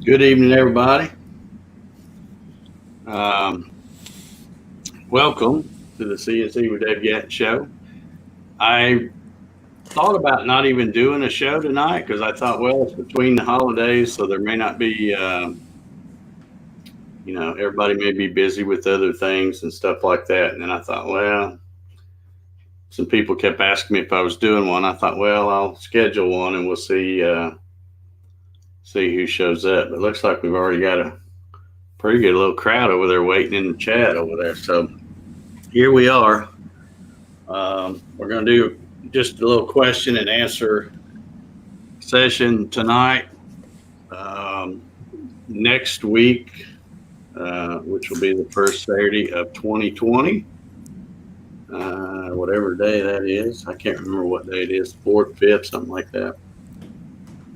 Good evening, everybody. Um, Welcome to the CNC with Dave Gatton show. I thought about not even doing a show tonight because I thought, well, it's between the holidays, so there may not be, everybody may be busy with other things and stuff like that. And then I thought, well, some people kept asking me if I was doing one. I thought, well, I'll schedule one and we'll see who shows up. But it looks like we've already got a pretty good little crowd over there waiting in the chat over there. So here we are. We're going to do just a little question and answer session tonight. Next week, which will be the first Saturday of 2020, whatever day that is. I can't remember what day it is, 4th, 5th, something like that.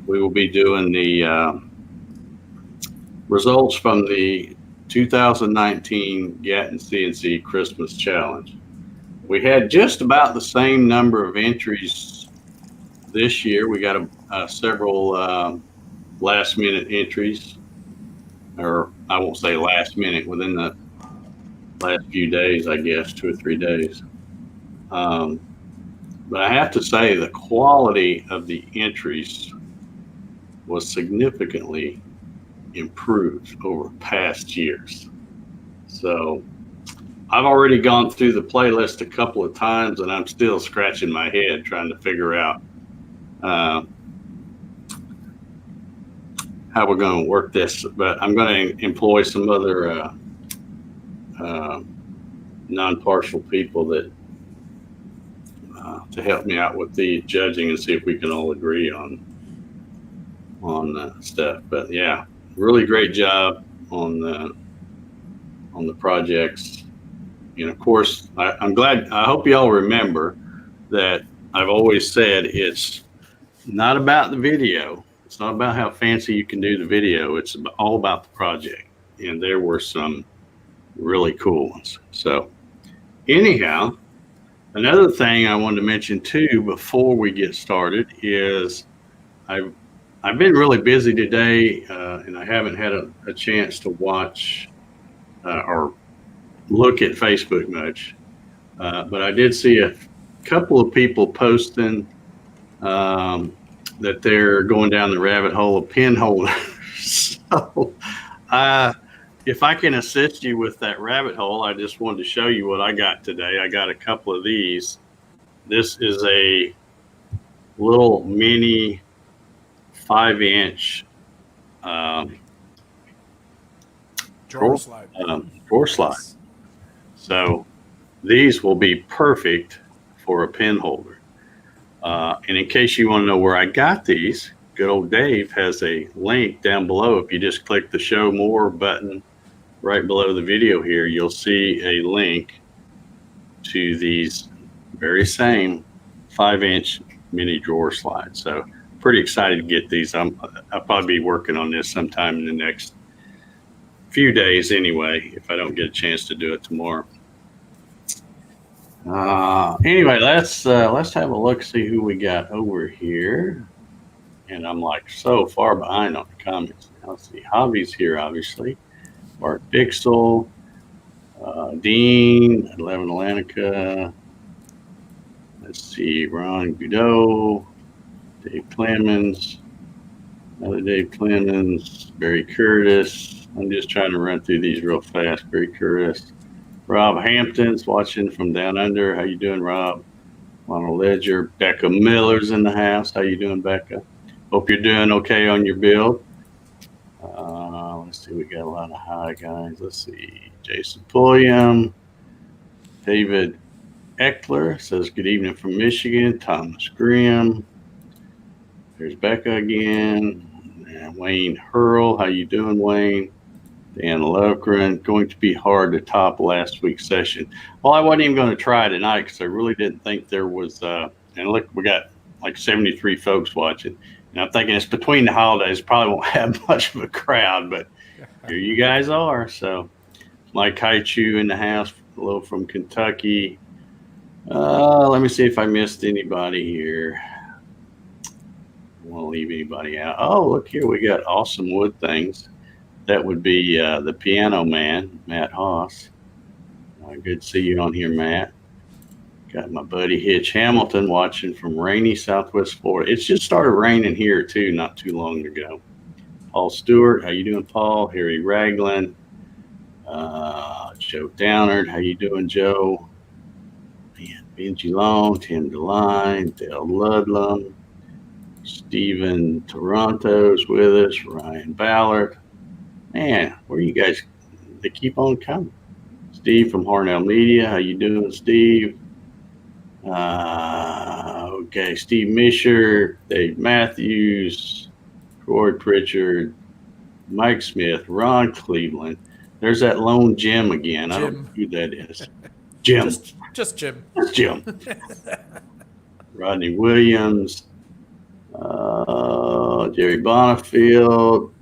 We will be doing the results from the 2019 Gatton CNC Christmas Challenge. We had just about the same number of entries this year. We got several last minute entries, or I won't say last minute, within the last few days, I guess, 2 or 3 days. But I have to say the quality of the entries was significantly improved over past years. So I've already gone through the playlist a couple of times and I'm still scratching my head trying to figure out how we're going to work this, but I'm going to employ some other non-partial people that to help me out with the judging and see if we can all agree on stuff. But yeah, really great job on the projects. And of course, I'm glad. I hope you all remember that I've always said it's not about the video. It's not about how fancy you can do the video. It's all about the project. And there were some really cool ones. So anyhow, another thing I wanted to mention too before we get started is I've been really busy today, and I haven't had a chance to watch or look at Facebook much, but I did see a couple of people posting that they're going down the rabbit hole of pin holders. So if I can assist you with that rabbit hole, I just wanted to show you what I got today. I got a couple of these. This is a little mini 5-inch drawer slide. So these will be perfect for a pin holder. And in case you want to know where I got these, good old Dave has a link down below. If you just click the show more button right below the video here, you'll see a link to these very same 5-inch mini drawer slides. So pretty excited to get these. I'll probably be working on this sometime in the next few days anyway, if I don't get a chance to do it tomorrow. Anyway, let's have a look, see who we got over here. And I'm like so far behind on the comments. Now, let's see, Hobby's here, obviously. Mark Dixel, Dean, 11 Atlantica. Let's see, Ron Gudeau, Dave Clemens, another Dave Clemens, Barry Curtis. I'm just trying to run through these real fast. Barry Curtis. Rob Hampton's watching from down under. How you doing, Rob? Ronald Ledger. Becca Miller's in the house. How you doing, Becca? Hope you're doing okay on your build. Let's see, we got a lot of hi guys. Let's see. Jason Pulliam. David Eckler says good evening from Michigan. Thomas Grimm. There's Becca again. And Wayne Hurl. How you doing, Wayne? Dan Locran. Going to be hard to top last week's session. Well, I wasn't even going to try tonight because I really didn't think there was. And look, we got like 73 folks watching. And I'm thinking it's between the holidays. Probably won't have much of a crowd, but here you guys are. So Mike Haichu in the house. Hello from Kentucky. Let me see if I missed anybody here. want to leave anybody out. Oh, look here. We got awesome wood things. That would be the Piano Man, Matt Haas. Good to see you on here, Matt. Got my buddy Hitch Hamilton watching from rainy Southwest Florida. It's just started raining here too, not too long ago. Paul Stewart, how you doing, Paul? Harry Ragland, Joe Downard, how you doing, Joe? Man, Benji Long, Tim DeLine, Dale Ludlum, Stephen Toronto's with us, Ryan Ballard. Man, where you guys? They keep on coming. Steve from Harnell Media, how you doing, Steve? Okay, Steve Misher, Dave Matthews, Troy Pritchard, Mike Smith, Ron Cleveland. There's that lone Jim again. Jim. I don't know who that is. Jim. Just Jim. Jim. Rodney Williams, Jerry Bonifield,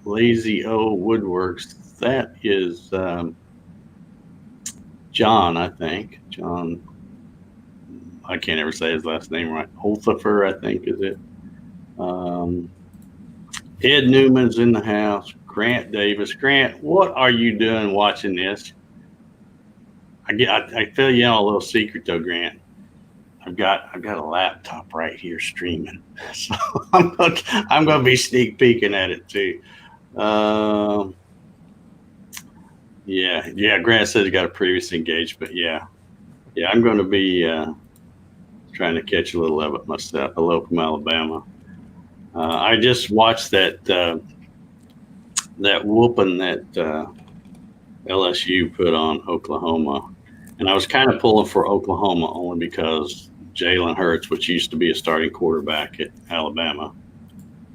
Lazy O Woodworks. That is John, I think. John. I can't ever say his last name right. Holthofer, I think, is it. Ed Newman's in the house. Grant Davis. Grant, what are you doing watching this? I tell you a little secret though, Grant. I've got a laptop right here streaming, so I'm gonna be sneak peeking at it too. Yeah. Grant said he got a previous engagement. Yeah. I'm going to be trying to catch a little of it myself. Hello from Alabama. I just watched that whooping that LSU put on Oklahoma, and I was kind of pulling for Oklahoma only because Jalen Hurts, which used to be a starting quarterback at Alabama,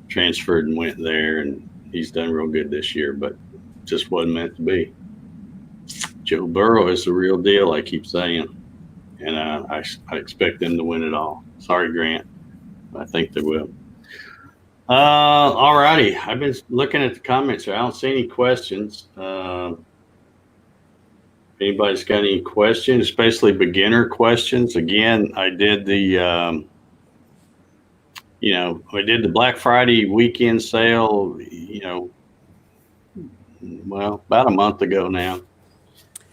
transferred and went there, and he's done real good this year, but just wasn't meant to be. Joe Burrow is the real deal, I keep saying, and I expect them to win it all. Sorry, Grant. I think they will. All righty. I've been looking at the comments here. I don't see any questions. If anybody's got any questions, especially beginner questions, again, I did the Black Friday weekend sale, about a month ago now.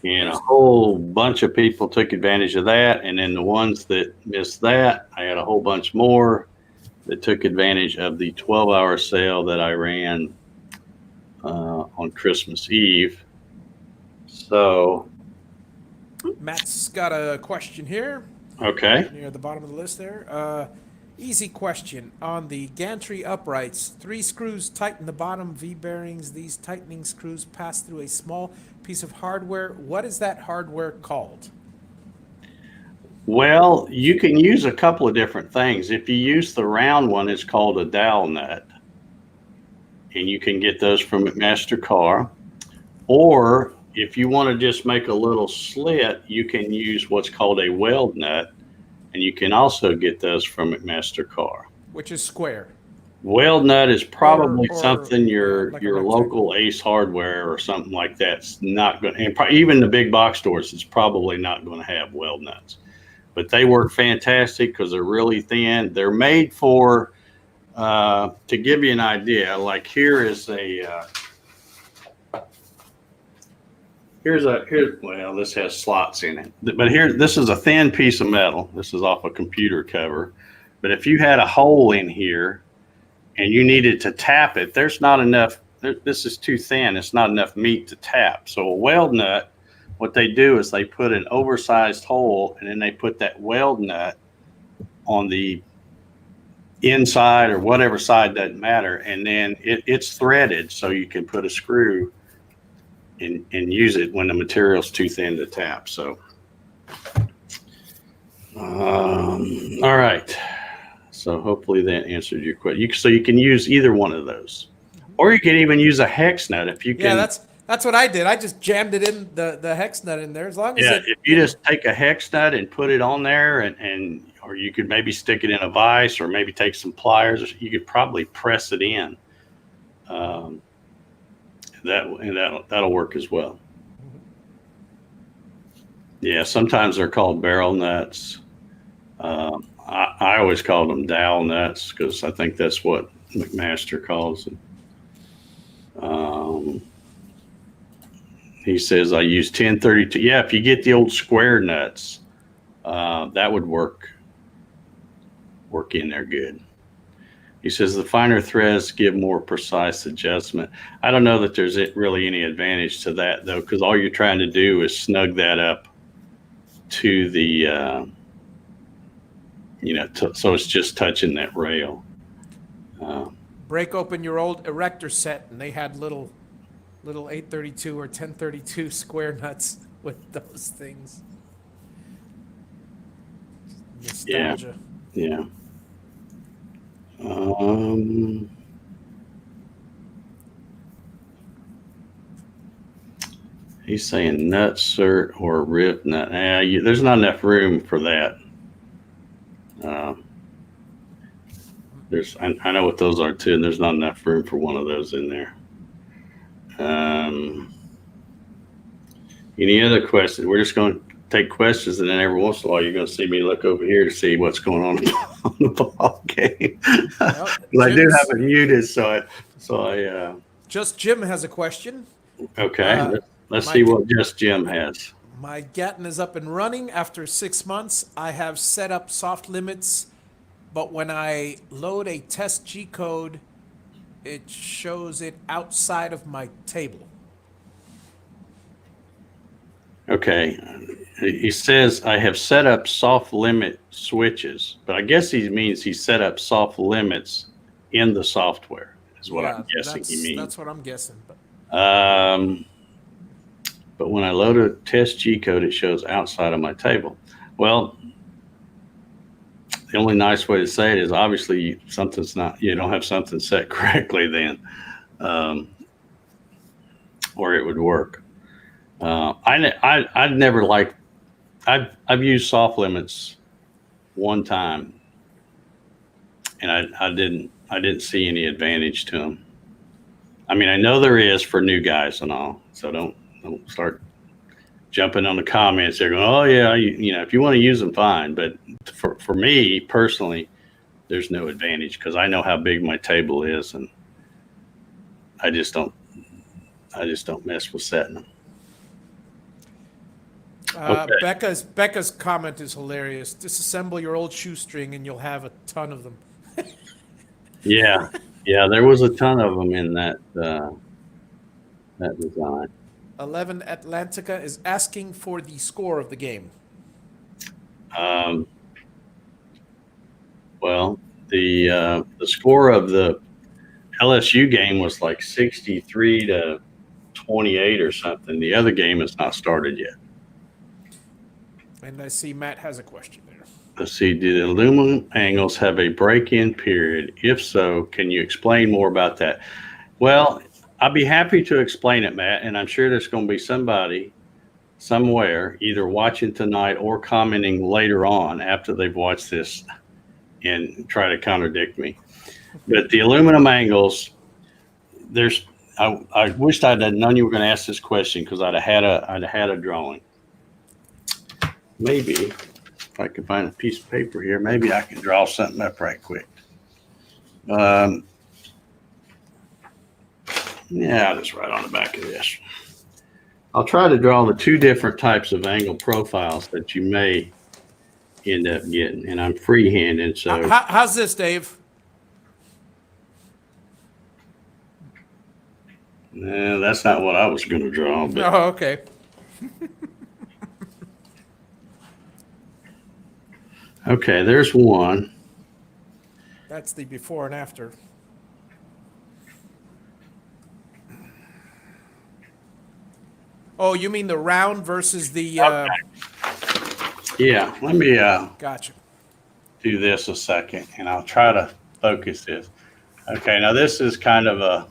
And a whole bunch of people took advantage of that. And then the ones that missed that, I had a whole bunch more that took advantage of the 12-hour sale that I ran on Christmas Eve. So Matt's got a question here. Okay. Near the bottom of the list there. Easy question. On the gantry uprights, 3 screws tighten the bottom V-bearings. These tightening screws pass through a small piece of hardware. What is that hardware called? Well, you can use a couple of different things. If you use the round one, it's called a dowel nut. And you can get those from McMaster Car. Or if you want to just make a little slit, you can use what's called a weld nut. And you can also get those from McMaster Car. Which is square. Weld nut is probably something your like local Ace Hardware or something like that's not going to, and even the big box stores, it's probably not going to have weld nuts. But they work fantastic because they're really thin. They're made for, to give you an idea, like here is this has slots in it. But this is a thin piece of metal. This is off a computer cover. But if you had a hole in here and you needed to tap it, there's not enough. This is too thin. It's not enough meat to tap. So a weld nut, what they do is they put an oversized hole and then they put that weld nut on the inside or whatever side, doesn't matter. And then it's threaded so you can put a screw and use it when the material's too thin to tap. So, all right. So hopefully that answered your question. So you can use either one of those, or you can even use a hex nut if you can. Yeah, that's what I did. I just jammed it in the hex nut in there. As long as if you just take a hex nut and put it on there, and or you could maybe stick it in a vise, or maybe take some pliers. You could probably press it in. That'll work as well. Yeah, sometimes they're called barrel nuts. I always called them dowel nuts because I think that's what McMaster calls them. He says I use 1032. Yeah, if you get the old square nuts, that would work in there good. He says the finer threads give more precise adjustment. I don't know that there's really any advantage to that though, because all you're trying to do is snug that up to the, so it's just touching that rail. Break open your old erector set, and they had little 832 or 1032 square nuts with those things. Nostalgia. Yeah. He's saying nut cert or rip nut. There's not enough room for that. I know what those are too, and there's not enough room for one of those in there. Any other questions? We're just going to take questions, and then every once in a while you're going to see me look over here to see what's going on the ball game. Well, I do have it muted, so I Just Jim has a question. Okay, let's see what Just Jim has. My Gatton is up and running after 6 months. I have set up soft limits, but when I load a test G code, it shows it outside of my table. Okay, he says I have set up soft limit switches, but I guess he means he set up soft limits in the software is what I'm guessing he means. That's what I'm guessing. But when I load a test G code, it shows outside of my table. Well, the only nice way to say it is obviously you don't have something set correctly then, or it would work. I've used soft limits one time, and I didn't see any advantage to them. I mean, I know there is for new guys and all, so don't start jumping on the comments. They're going, oh yeah, if you want to use them, fine. But for me personally, there's no advantage because I know how big my table is, and I just don't mess with setting them. Okay. Becca's comment is hilarious. Disassemble your old shoestring and you'll have a ton of them. Yeah, there was a ton of them in that design. 11 Atlantica is asking for the score of the game. Well, the score of the LSU game was like 63-28 or something. The other game has not started yet. And I see Matt has a question there. Let's see, do the aluminum angles have a break-in period? If so, can you explain more about that? Well, I'd be happy to explain it, Matt, and I'm sure there's going to be somebody somewhere either watching tonight or commenting later on after they've watched this and try to contradict me. But the aluminum angles, I wished I'd known you were going to ask this question because I'd have had a drawing. Maybe if I can find a piece of paper here, maybe I can draw something up right quick. Yeah, I'll just write on the back of this. I'll try to draw the two different types of angle profiles that you may end up getting, and I'm freehanding. So how's this, Dave? That's not what I was going to draw. But oh, okay. Okay, there's one. That's the before and after. Oh, you mean the round versus the... Okay. Yeah, let me Gotcha. do this a second, and I'll try to focus this. Okay, now this is kind of a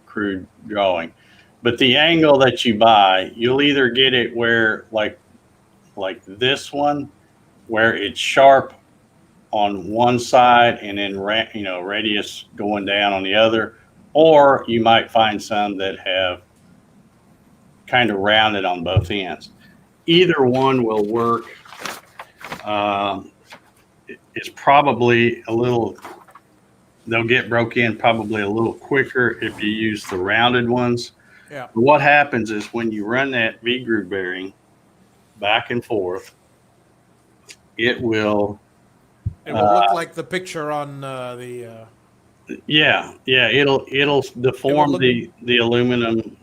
crude drawing, but the angle that you buy, you'll either get it where like this one, where it's sharp on one side and then radius going down on the other, or you might find some that have kind of rounded on both ends. Either one will work. is probably they'll get broke in probably a little quicker if you use the rounded ones. Yeah. But what happens is when you run that V groove bearing back and forth, it will. It will look like the picture on the. Yeah, it'll It will deform look. the aluminum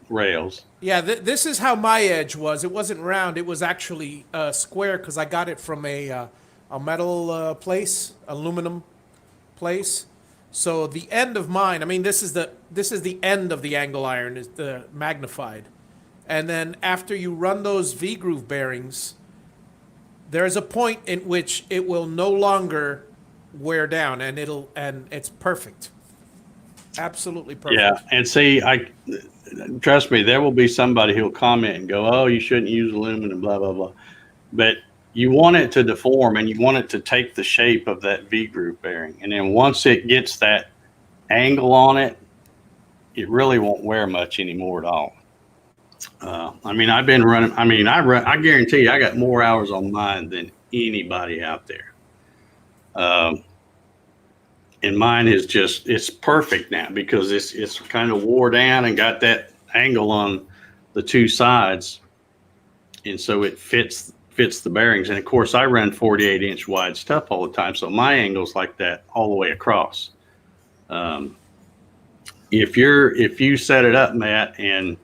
rails. Yeah, this is how my edge was. It wasn't round. It was actually square because I got it from a metal place, aluminum place. So the end of mine. I mean, this is the end of the angle iron is the magnified, and then after you run those V groove bearings, there's a point in which it will no longer wear down, and it's perfect, absolutely perfect. Yeah, and see, trust me, there will be somebody who'll comment and go, "Oh, you shouldn't use aluminum," blah blah blah. But you want it to deform, and you want it to take the shape of that V groove bearing, and then once it gets that angle on it, it really won't wear much anymore at all. I mean, I've been running. I mean, I guarantee you, I got more hours on mine than anybody out there. And mine is it's perfect now because it's kind of wore down and got that angle on the two sides, and so it fits the bearings. And of course, I run 48-inch wide stuff all the time, so my angle's like that all the way across. If you set it up, Matt, and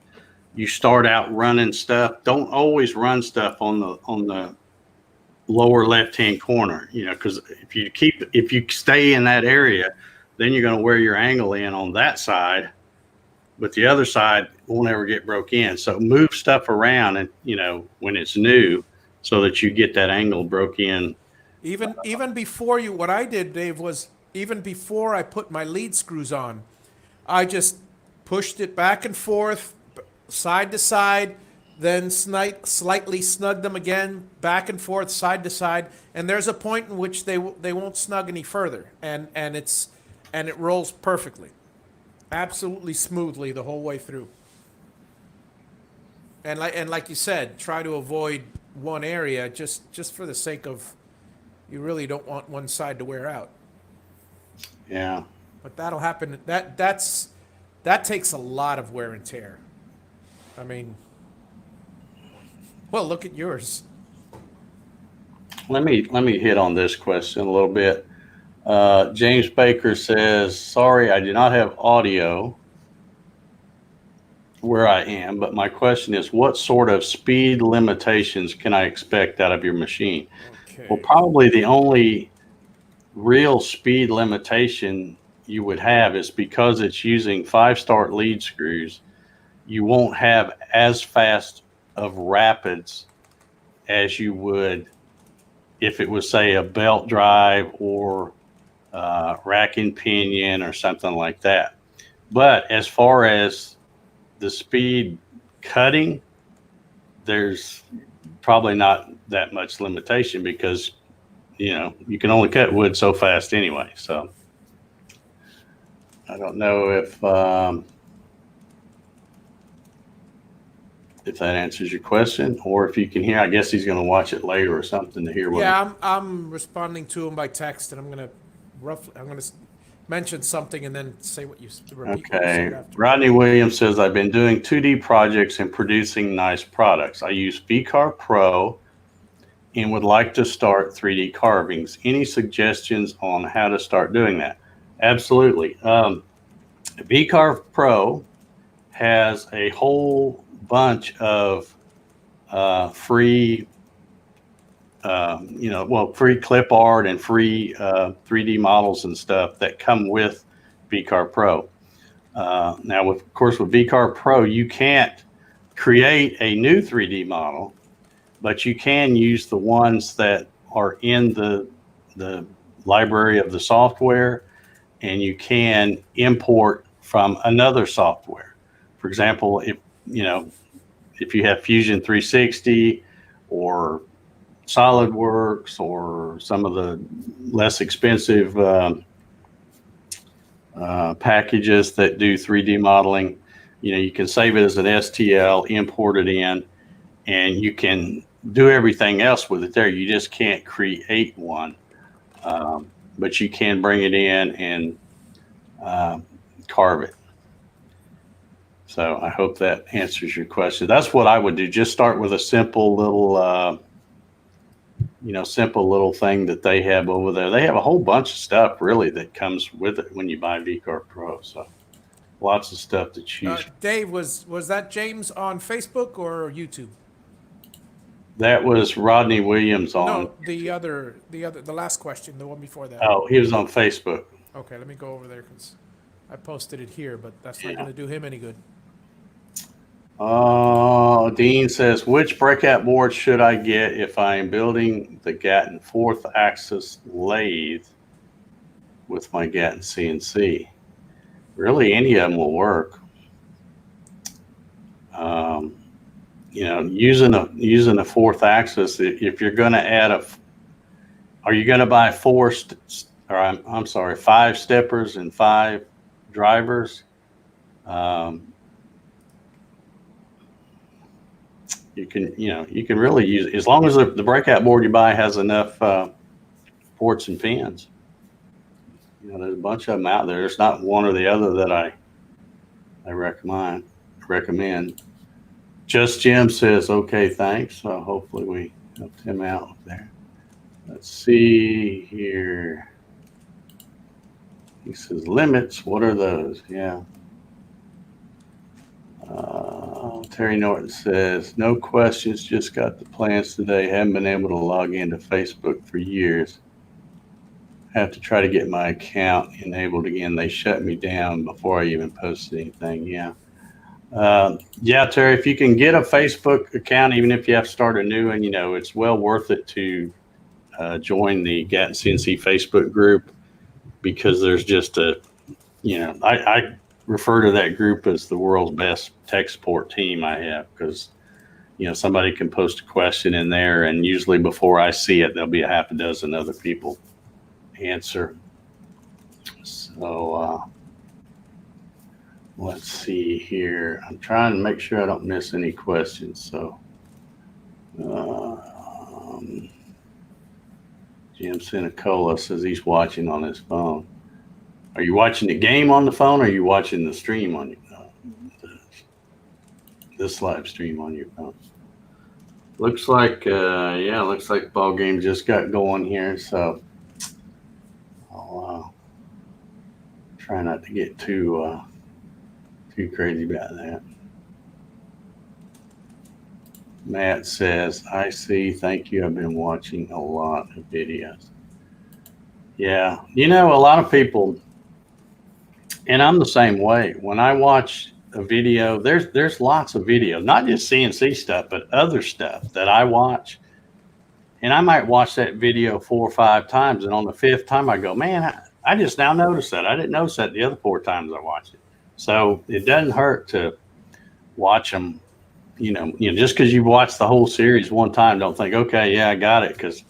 you start out running stuff, don't always run stuff on the lower left-hand corner, because if you stay in that area, then you're going to wear your angle in on that side, but the other side won't ever get broke in. So move stuff around, and when it's new, so that you get that angle broke in. Even before what I did, Dave, was even before I put my lead screws on, I just pushed it back and forth, side to side, then slightly snug them again, back and forth, side to side, and there's a point in which they won't snug any further, and it rolls perfectly, absolutely smoothly the whole way through. And like you said, try to avoid one area just for the sake of, you really don't want one side to wear out. Yeah. But that'll happen. That takes a lot of wear and tear. I mean, well, look at yours. Let me hit on this question a little bit. James Baker says, "Sorry, I do not have audio where I am, but my question is, what sort of speed limitations can I expect out of your machine?" Okay. Well, probably the only real speed limitation you would have is because it's using 5-start lead screws. You won't have as fast of rapids as you would if it was, say, a belt drive or rack and pinion or something like that. But as far as the speed cutting, there's probably not that much limitation because you can only cut wood so fast anyway. So I don't know if that answers your question, or if you can hear. I guess he's going to watch it later or something to hear what. Yeah, I'm responding to him by text, and I'm gonna mention something and then say what you repeat. What you said Okay. after. Rodney Williams says, "I've been doing 2D projects and producing nice products. I use VCarve Pro and would like to start 3D carvings. Any suggestions on how to start doing that?" Absolutely. VCarve Pro has a whole bunch of free, free clip art and free 3D models and stuff that come with VCarve Pro. Now, of course, with VCarve Pro, you can't create a new 3D model, but you can use the ones that are in the library of the software, and you can import from another software. For example, if you have Fusion 360 or SolidWorks or some of the less expensive packages that do 3D modeling, you can save it as an STL, import it in, and you can do everything else with it there. You just can't create one, but you can bring it in and carve it. So I hope that answers your question. That's what I would do. Just start with a simple little, simple little thing that they have over there. They have a whole bunch of stuff really that comes with it when you buy VCarve Pro. So lots of stuff to choose. Dave, was that James on Facebook or YouTube? That was Rodney Williams on. No, the last question, the one before that. Oh, he was on Facebook. Okay, let me go over there because I posted it here, but that's not going to do him any good. Dean says, which breakout board should I get if I am building the Gatton 4th axis lathe with my Gatton CNC? Really, any of them will work. Using a 4th axis, if you're going to add are you going to buy 5 steppers and 5 drivers? You can really use it as long as the breakout board you buy has enough ports and pins. There's a bunch of them out there. There's not one or the other that I recommend. Just Jim says, okay, thanks. So hopefully we helped him out there. Let's see here. He says limits. What are those? Yeah. Terry Norton says, no questions, just got the plans today. Haven't been able to log into Facebook for years. Have to try to get my account enabled again. They shut me down before I even posted anything. Yeah. Terry, if you can get a Facebook account, even if you have to start a new one, it's well worth it to join the Gatton CNC Facebook group, because there's just I refer to that group as the world's best tech support team I have, because somebody can post a question in there, and usually before I see it, there'll be a half a dozen other people answer. So let's see here. I'm trying to make sure I don't miss any questions. So Jim Sinicola says he's watching on his phone. Are you watching the game on the phone, or are you watching the stream on your this live stream on your phone? Looks like looks like the ball game just got going here, so I'll try not to get too crazy about that. Matt says, I see, thank you, I've been watching a lot of videos. Yeah, a lot of people, and I'm the same way. When I watch a video, there's lots of videos, not just CNC stuff, but other stuff that I watch. And I might watch that video 4 or 5 times, and on the 5th time I go, man, I just now noticed that. I didn't notice that the other 4 times I watched it. So it doesn't hurt to watch them, just because you watch the whole series one time, don't think, okay, yeah, I got it, because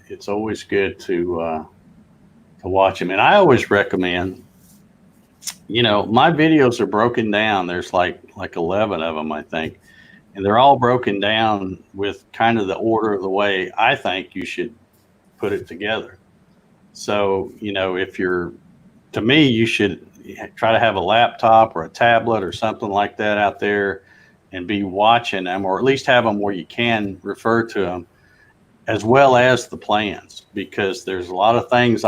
it's always good to watch them. And I always recommend, my videos are broken down. There's like 11 of them, I think. And they're all broken down with kind of the order of the way I think you should put it together. So, to me, you should try to have a laptop or a tablet or something like that out there and be watching them, or at least have them where you can refer to them, as well as the plans, because there's a lot of things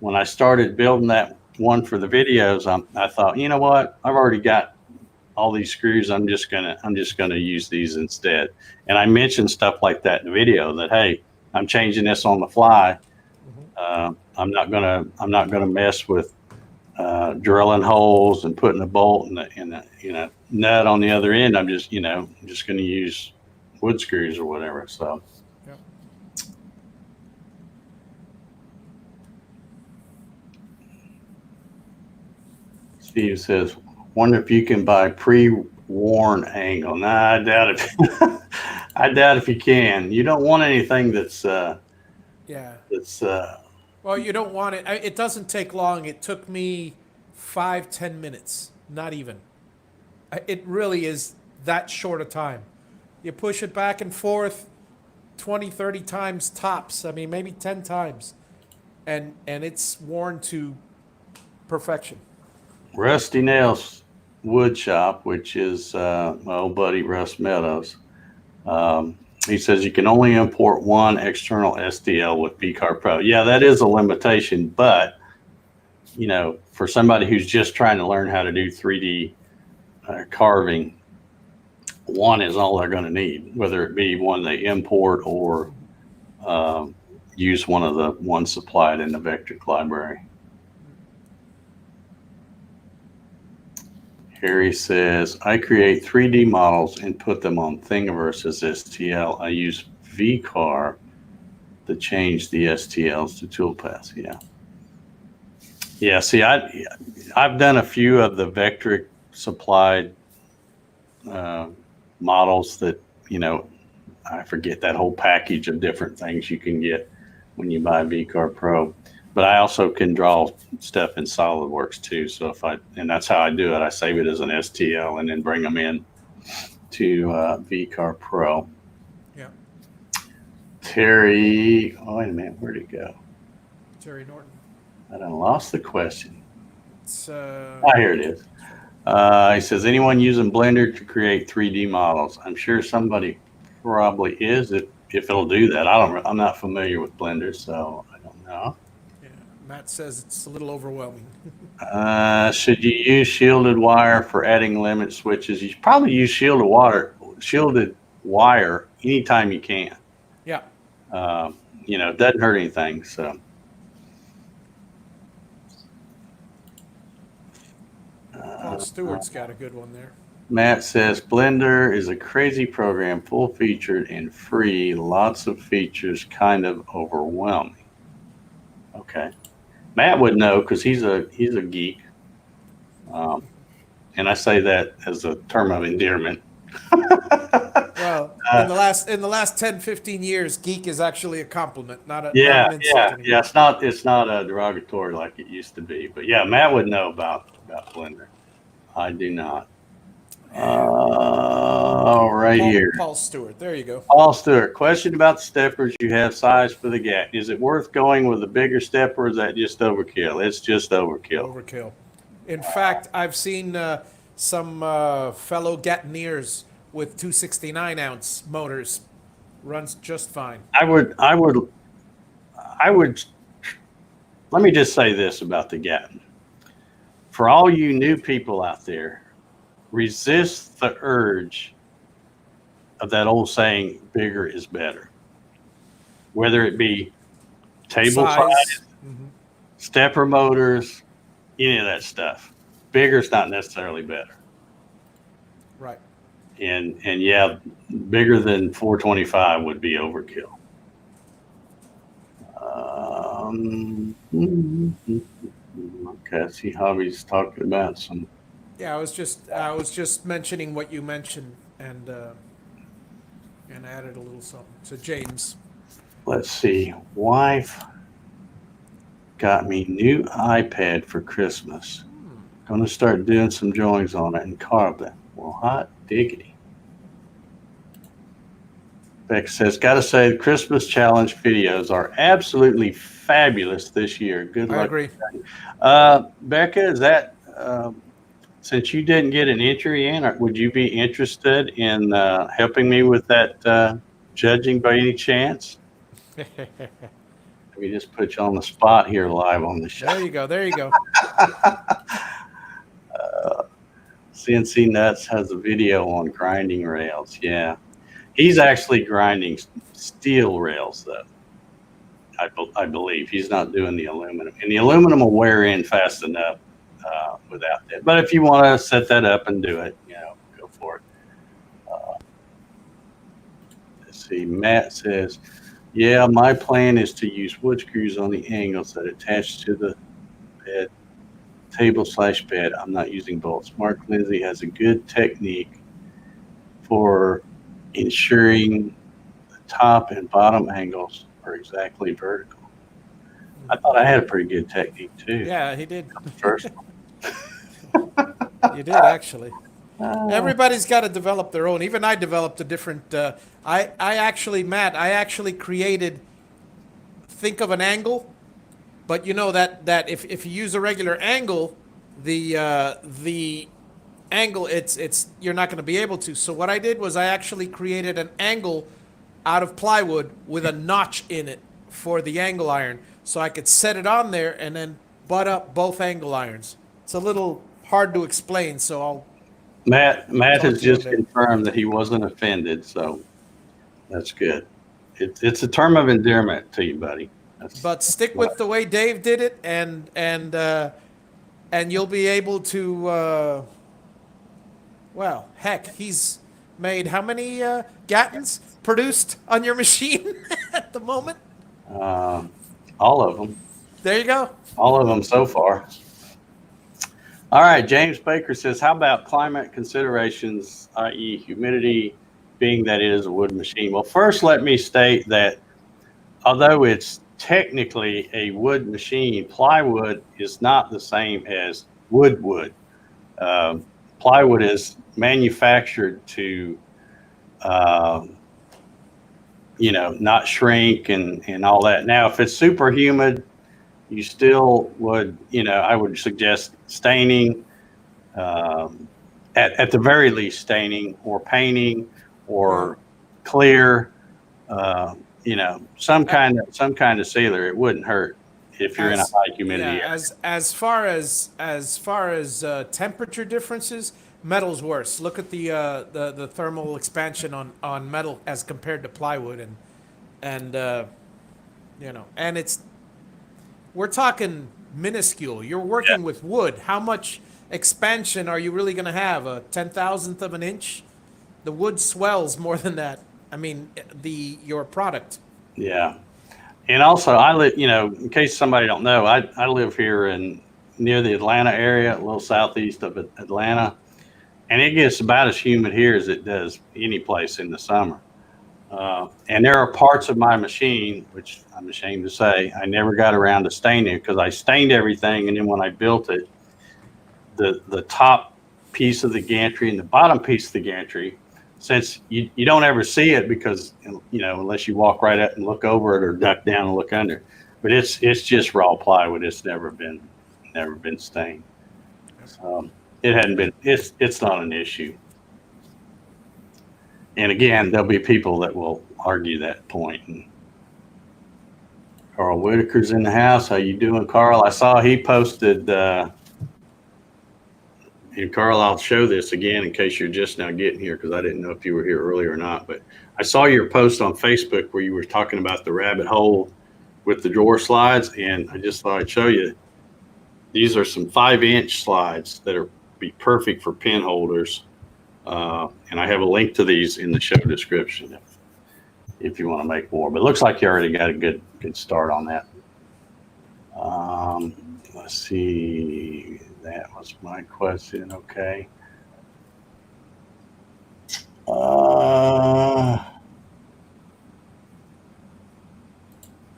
when I started building that one for the videos, I thought, you know what, I've already got all these screws. I'm just gonna use these instead. And I mentioned stuff like that in the video, that hey, I'm changing this on the fly. I'm not gonna mess with drilling holes and putting a bolt and a nut on the other end. I'm just gonna use wood screws or whatever. So. Yep. Steve says, wonder if you can buy pre-worn angle. Nah, I doubt it. I doubt if you can. You don't want anything that's well, you don't want it. It doesn't take long. It took me 5-10 minutes, not even. It really is that short a time. You push it back and forth 20, 30 times tops. I mean, maybe 10 times. And it's worn to perfection. Rusty Nails Wood Shop, which is my old buddy Russ Meadows. He says you can only import one external STL with VCarve Pro. Yeah, that is a limitation, but for somebody who's just trying to learn how to do 3D carving, one is all they're going to need, whether it be one they import or use one of the ones supplied in the Vectric library. Harry says, I create 3D models and put them on Thingiverse as STL. I use VCarve to change the STLs to toolpaths. Yeah. Yeah, see, I've done a few of the Vectric supplied models that, I forget that whole package of different things you can get when you buy VCarve Pro. But I also can draw stuff in SolidWorks too. So and that's how I do it. I save it as an STL and then bring them in to VCarve Pro. Yeah. Terry, wait a minute, where'd it go? Terry Norton. I done lost the question. It's, here it is. He says, anyone using Blender to create 3D models? I'm sure somebody probably is if it'll do that. I'm not familiar with Blender, so I don't know. Yeah. Matt says it's a little overwhelming. Should you use shielded wire for adding limit switches? You should probably use shielded wire anytime you can. Yeah. It doesn't hurt anything. So. Paul Stewart's got a good one there. Matt says Blender is a crazy program, full featured and free. Lots of features, kind of overwhelming. Okay, Matt would know because he's a geek, and I say that as a term of endearment. Well, in the last 10, 15 years, geek is actually a compliment, not an insult anymore. It's not a derogatory like it used to be. But yeah, Matt would know about Blender. I do not. Here. Paul Stewart. There you go. Paul Stewart. Question about the steppers you have size for the Gatton. Is it worth going with a bigger stepper or is that just overkill? It's just overkill. Overkill. In fact, I've seen some fellow Gattoneers with 269-ounce motors runs just fine. I would. Let me just say this about the Gatton. For all you new people out there, resist the urge of that old saying, bigger is better. Whether it be table size, stepper motors, any of that stuff. Bigger is not necessarily better. Right. And yeah, bigger than 425 would be overkill. Okay, I see Hobby's talking about some. Yeah, I was just mentioning what you mentioned and added a little something. So James. Let's see. Wife got me new iPad for Christmas. Going to start doing some drawings on it and carve them. Well, hot diggity. Becca says, got to say, the Christmas challenge videos are absolutely fabulous this year. Good luck. I agree. Becca, is that since you didn't get an entry in, would you be interested in helping me with that judging by any chance? Let me just put you on the spot here live on the show. There you go. CNC Nuts has a video on grinding rails. Yeah. He's actually grinding steel rails, though. I believe he's not doing the aluminum, and the aluminum will wear in fast enough without that. But if you want to set that up and do it, go for it. Let's see. Matt says, "Yeah, my plan is to use wood screws on the angles that attach to the bed, table/bed. I'm not using bolts." Mark Lindsay has a good technique for ensuring the top and bottom angles are exactly vertical. I thought I had a pretty good technique too. Yeah, he did. The first one. You did actually. Everybody's got to develop their own. Even I developed a different. I actually, Matt, I actually created. Think of an angle, but you know that if you use a regular angle, the angle it's you're not going to be able to. So what I did was I actually created an angle out of plywood with a notch in it for the angle iron, so I could set it on there and then butt up both angle irons. It's a little hard to explain, so I'll Matt talk has to you one just day. confirmed that he wasn't offended, so that's good. It's a term of endearment to you, buddy. But stick What with the way Dave did it, and you'll be able to. Well, heck, he's made how many Gattons produced on your machine at the moment? all of them, There you go. all of them so far. All right, James Baker says, how about climate considerations, i.e. humidity, being that it is a wood machine? Well, first let me state that although it's technically a wood machine, plywood is not the same as wood. Um, Plywood is manufactured to, um, not shrink and all that. Now, if it's super humid, you still would, I would suggest staining, um, at the very least, staining or painting or clear, some kind of sealer. It wouldn't hurt if you're in a As high humidity yeah, area. as far as temperature differences, metal's worse. Look at the thermal expansion on metal as compared to plywood, and it's we're talking minuscule. You're Yeah, working with wood. How much expansion are you really going to have? A 10,000th of an inch? The wood swells more than that. I mean, your product. yeah. And also, I live, in case somebody don't know, I live here in near the Atlanta area, a little southeast of Atlanta, and it gets about as humid here as it does any place in the summer. And there are parts of my machine, which I'm ashamed to say, I never got around to staining because I stained everything, and then when I built it, the top piece of the gantry and the bottom piece of the gantry, since you don't ever see it because unless you walk right up and look over it or duck down and look under, but it's just raw plywood. It's never been stained. So it hadn't been. It's not an issue. And again, there'll be people that will argue that point. And Carl Whitaker's in the house. How you doing, Carl? I saw he posted. And Carl, I'll show this again in case you're just now getting here because I didn't know if you were here earlier or not. But I saw your post on Facebook where you were talking about the rabbit hole with the drawer slides, and I just thought I'd show you. These are some 5-inch slides that are be perfect for pin holders, and I have a link to these in the show description if you want to make more. But it looks like you already got a good start on that. Let's see. That was my question. Okay.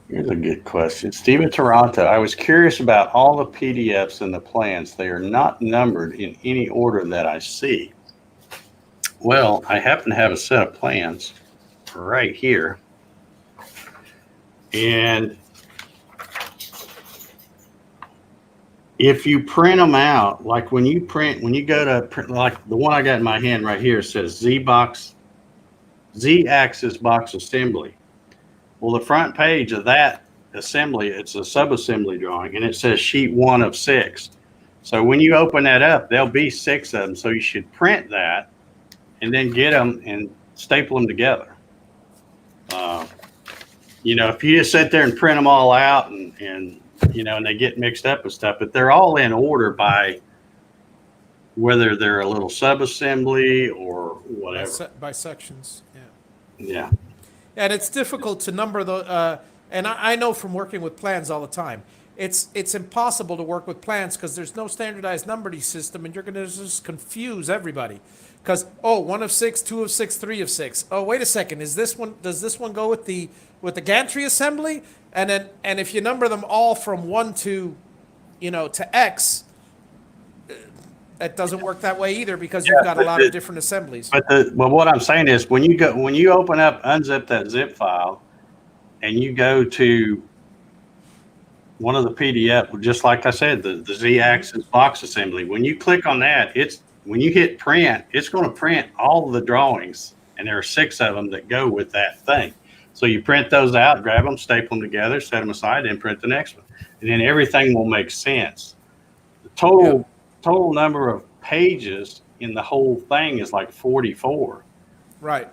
Here's a good question. Stephen Toronto, I was curious about all the PDFs and the plans. They are not numbered in any order that I see. Well, I happen to have a set of plans right here. And if you print them out, like when you go to print, like the one I got in my hand right here says Z-axis box assembly. Well, the front page of that assembly, it's a sub-assembly drawing, and it says sheet 1 of 6. So when you open that up, there'll be 6 of them. So you should print that and then get them and staple them together. If you just sit there and print them all out and they get mixed up with stuff, but they're all in order by whether they're a little sub-assembly or whatever. By sections. Yeah. Yeah. And it's difficult to number the. And I know from working with plans all the time, it's impossible to work with plans because there's no standardized numbering system, and you're going to just confuse everybody. Because 1 of 6, 2 of 6, 3 of 6. Oh, wait a second. Does this one go with the gantry assembly? And if you number them all from 1 to X, it doesn't work that way either because you've got a lot of different assemblies. But what I'm saying is when you open up, unzip that zip file, and you go to one of the PDF, just like I said, the Z-axis box assembly. When you click on that, when you hit print, it's going to print all of the drawings, and there are 6 of them that go with that thing. So you print those out, grab them, staple them together, set them aside, and print the next one, and then everything will make sense. The total number of pages in the whole thing is like 44. Right.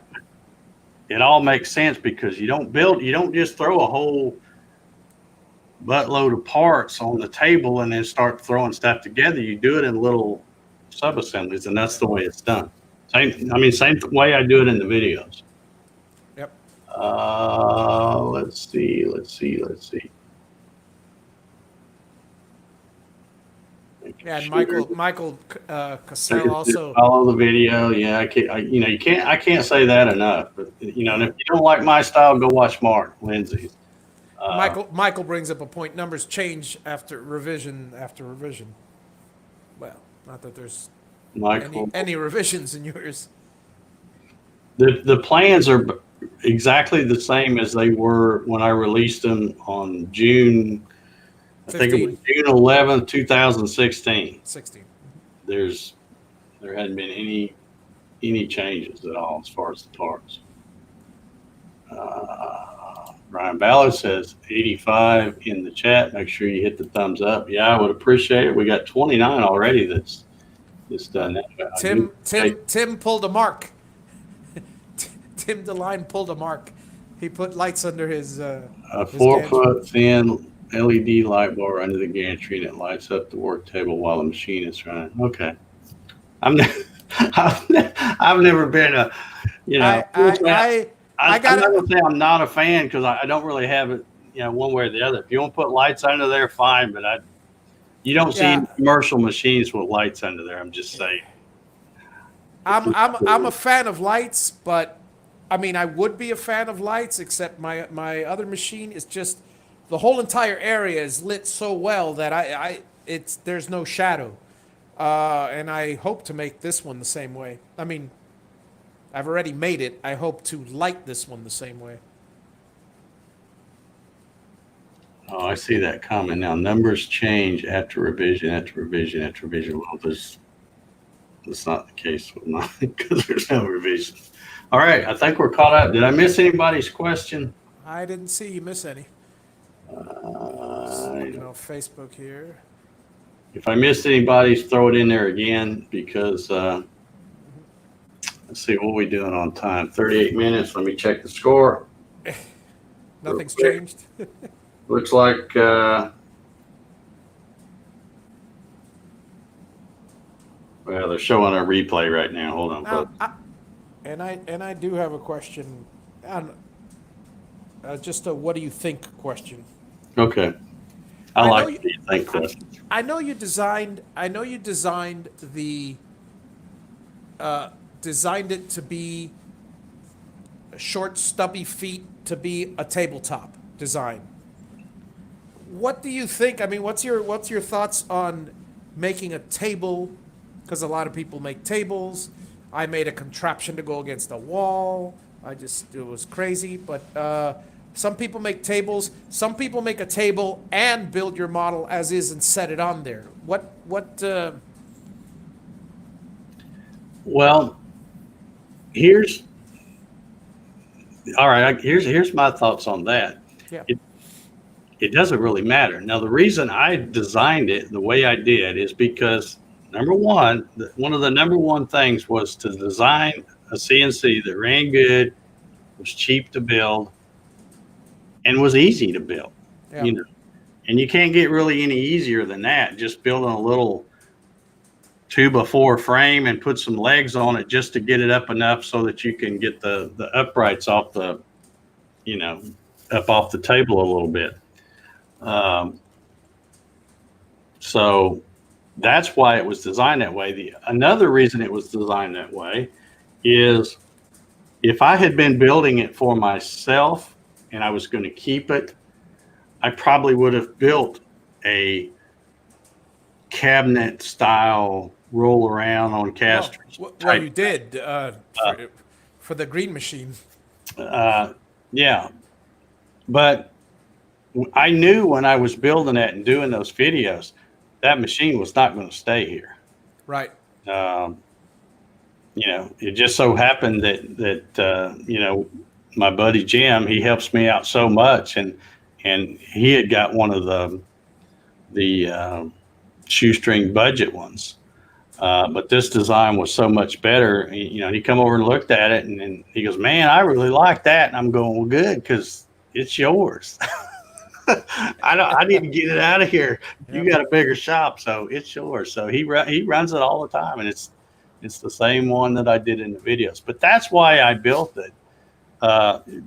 It all makes sense because you don't just throw a whole buttload of parts on the table and then start throwing stuff together. You do it in little sub-assemblies, and that's the way it's done. Same way I do it in the videos. Yep. Let's see. Yeah, and Michael Cassell also follow the video. Yeah, I can't say that enough. But and if you don't like my style, go watch Mark Lindsay's. Michael brings up a point. Numbers change after revision. Well, not that there's any revisions in yours. The plans are exactly the same as they were when I released them on June. I think it was June 11th, 2016. 16. There hadn't been any changes at all as far as the parts. Brian Ballard says 85 in the chat. Make sure you hit the thumbs up. Yeah, I would appreciate it. We got 29 already that's done. Tim pulled a mark. Tim DeLine pulled a mark. He put lights under his a 4-foot thin LED light bar under the gantry, and it lights up the work table while the machine is running. Okay. I've never been a, I'm not gonna say I'm not a fan because I don't really have it, one way or the other. If you want to put lights under there, fine, but you don't see any commercial machines with lights under there. I'm just saying. I'm a fan of lights, but I would be a fan of lights, except my other machine is just the whole entire area is lit so well that there's no shadow, and I hope to make this one the same way. I've already made it. I hope to light this one the same way. Oh, I see that comment now. Numbers change after revision. Well, that's not the case with mine because there's no revision. All right, I think we're caught up. Did I miss anybody's question? I didn't see you miss any. Looking on Facebook here. If I missed anybody's, throw it in there again because let's see what we doing on time. 38 minutes. Let me check the score. Nothing's changed. Looks like well, they're showing a replay right now. Hold on, folks. I do have a question. Just a what do you think question. Okay. I like what you think question. I know you designed it to be short, stubby feet to be a tabletop design. What do you think? What's your thoughts on making a table? Because a lot of people make tables. I made a contraption to go against a wall. It was crazy. But some people make tables. Some people make a table and build your model as is and set it on there. Well, here's my thoughts on that. Yeah. It doesn't really matter. Now, the reason I designed it the way I did is because, number one of the number one things was to design a CNC that ran good, was cheap to build, and was easy to build. Yeah. And you can't get really any easier than that. Just building a little 2x4 frame and put some legs on it just to get it up enough so that you can get the uprights off up off the table a little bit. So that's why it was designed that way. Another reason it was designed that way is if I had been building it for myself and I was going to keep it, I probably would have built a cabinet style roll around on casters. Well, you did for the green machine. Yeah, but I knew when I was building it and doing those videos, that machine was not going to stay here. Right. It just so happened that my buddy Jim, he helps me out so much, and he had got one of the shoestring budget ones. But this design was so much better. And he come over and looked at it, and he goes, "Man, I really like that." And I'm going, "Well, good, because it's yours." I need to get it out of here. Yep. You got a bigger shop, so it's yours. So he runs it all the time, and it's the same one that I did in the videos. But that's why I built it,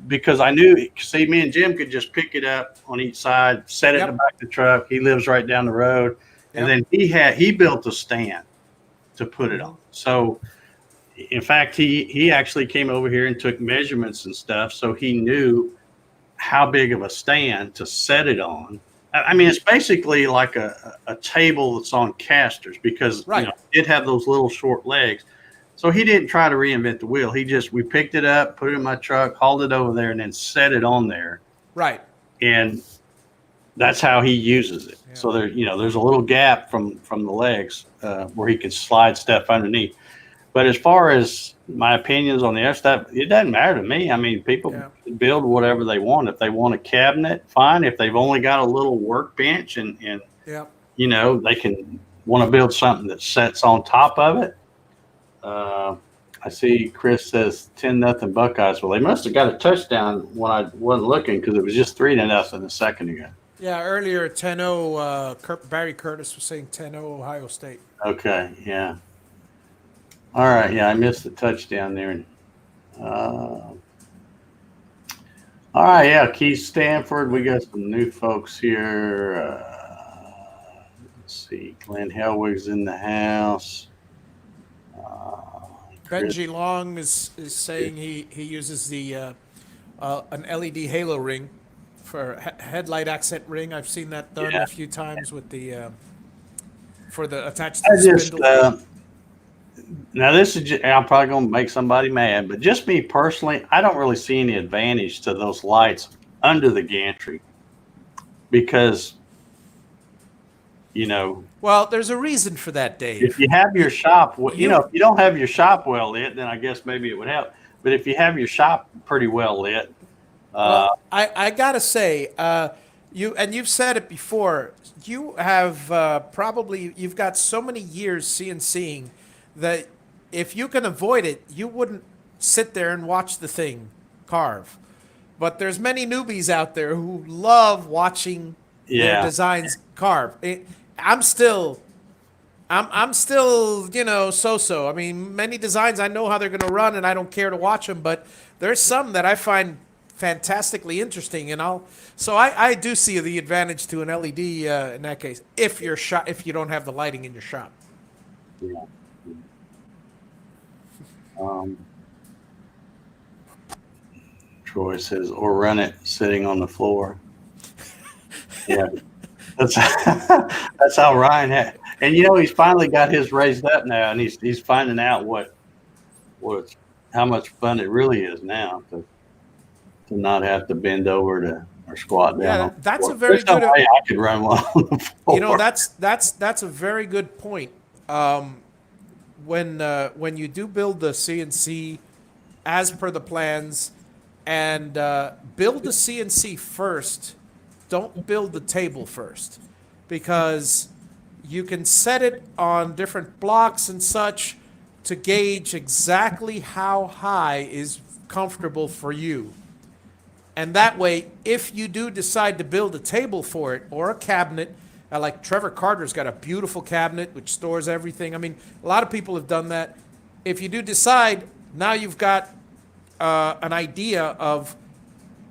because I knew. See, me and Jim could just pick it up on each side, set it in the back of the truck. He lives right down the road, and then he built a stand to put it on. So, in fact, he actually came over here and took measurements and stuff, so he knew how big of a stand to set it on. I mean, it's basically like a table that's on casters, because it had those little short legs. So he didn't try to reinvent the wheel. We picked it up, put it in my truck, hauled it over there, and then set it on there. Right. And that's how he uses it. Yeah. So there's a little gap from the legs where he can slide stuff underneath. But as far as my opinions on the other stuff, it doesn't matter to me. I mean, people build whatever they want. If they want a cabinet, fine. If they've only got a little workbench and they can want to build something that sets on top of it. I see Chris says 10-0 Buckeyes. Well, they must have got a touchdown when I wasn't looking, because it was just 3-0 a second ago. Yeah, earlier 10-0. Barry Curtis was saying 10-0 Ohio State. Okay, yeah. All right, yeah, I missed the touchdown there. All right, yeah, Keith Stanford. We got some new folks here. Let's see, Glenn Helwig's in the house. Benji Long is saying he uses the an LED halo ring for headlight accent ring. I've seen that done a few times with the for the attached to the spindle. Now this is I'm probably going to make somebody mad, but just me personally, I don't really see any advantage to those lights under the gantry, because well, there's a reason for that, Dave. If you have your shop, if you don't have your shop well lit, then I guess maybe it would help. But if you have your shop pretty well lit, I gotta say, you've said it before. You have you've got so many years CNCing that if you can avoid it, you wouldn't sit there and watch the thing carve. But there's many newbies out there who love watching their designs carve. I'm still, so-so. I mean, many designs I know how they're going to run, and I don't care to watch them. But there's some that I find fantastically interesting, and I do see the advantage to an LED in that case, if you don't have the lighting in your shop. Yeah. Troy says, or run it sitting on the floor. Yeah, that's how Ryan had. And he's finally got his raised up now, and he's finding out how much fun it really is now to not have to bend over or squat down. Yeah, that's a very good. I could run one on the floor. That's a very good point. When you do build the CNC as per the plans, and build the CNC first, don't build the table first, because you can set it on different blocks and such to gauge exactly how high is comfortable for you. And that way, if you do decide to build a table for it or a cabinet, like Trevor Carter's got a beautiful cabinet which stores everything. I mean, a lot of people have done that. If you do decide, now you've got an idea of,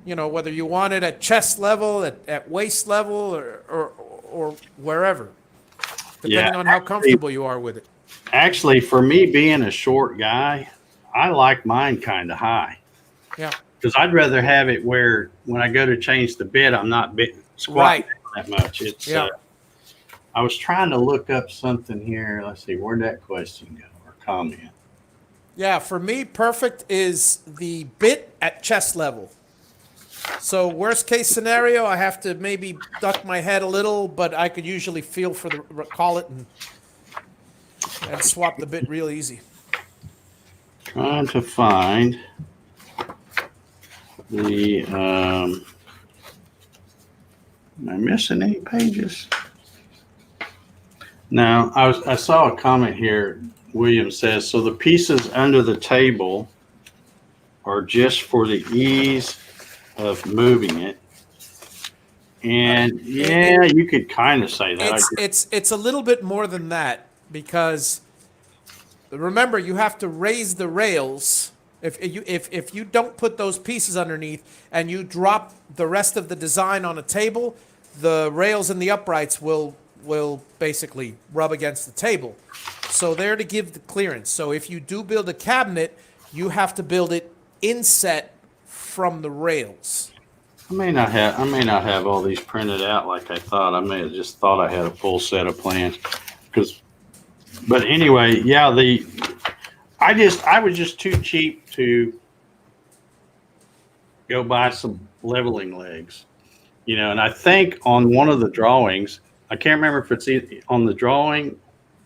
whether you want it at chest level, at waist level, or wherever, depending on how comfortable you are with it. Actually, for me being a short guy, I like mine kind of high. Yeah. Because I'd rather have it where when I go to change the bit, I'm not squatting that much. I was trying to look up something here. Let's see, where'd that question go or comment? Yeah, for me, perfect is the bit at chest level. So worst case scenario, I have to maybe duck my head a little, but I could usually feel for the call it and swap the bit real easy. Trying to find the. Am I missing any pages? Now, I saw a comment here. William says, so the pieces under the table are just for the ease of moving it. And yeah, you could kind of say that. It's a little bit more than that because remember you have to raise the rails. If you don't put those pieces underneath and you drop the rest of the design on a table, the rails and the uprights will basically rub against the table. So they're to give the clearance. So if you do build a cabinet, you have to build it inset from the rails. I may not have all these printed out like I thought. I may have just thought I had a full set of plans. But anyway, yeah, I was just too cheap to go buy some leveling legs, and I think on one of the drawings, I can't remember if it's on the drawing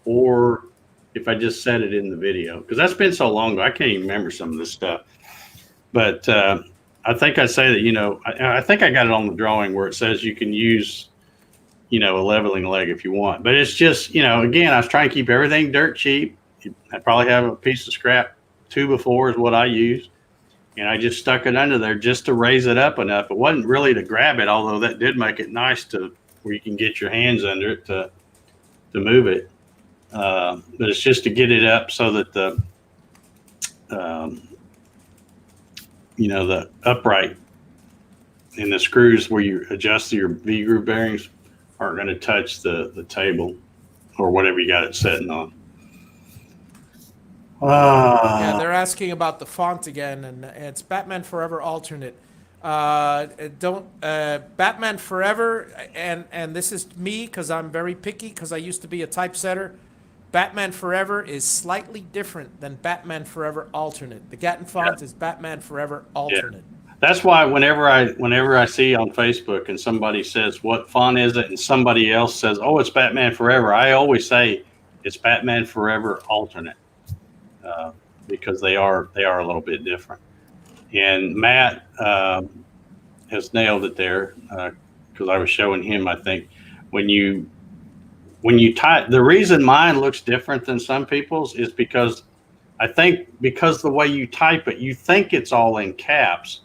or if I just said it in the video, because that's been so long ago, I can't even remember some of this stuff. But I think I say that, I think I got it on the drawing where it says you can use, a leveling leg if you want. But it's just, again, I was trying to keep everything dirt cheap. I probably have a piece of scrap 2x4 is what I use. And I just stuck it under there just to raise it up enough. It wasn't really to grab it, although that did make it nice where you can get your hands under it to move it. But it's just to get it up so that the upright and the screws where you adjust your V groove bearings aren't going to touch the table or whatever you got it setting on. Yeah, they're asking about the font again, and it's Batman Forever alternate. Batman Forever, and this is me because I'm very picky because I used to be a typesetter. Batman Forever is slightly different than Batman Forever alternate. The Gatton font is Batman Forever alternate. Yeah. That's why whenever I see on Facebook and somebody says what font is it, and somebody else says, oh, it's Batman Forever, I always say it's Batman Forever alternate. Because they are a little bit different. And Matt has nailed it there because I was showing him, I think, when you type, the reason mine looks different than some people's is because the way you type it, you think it's all in caps,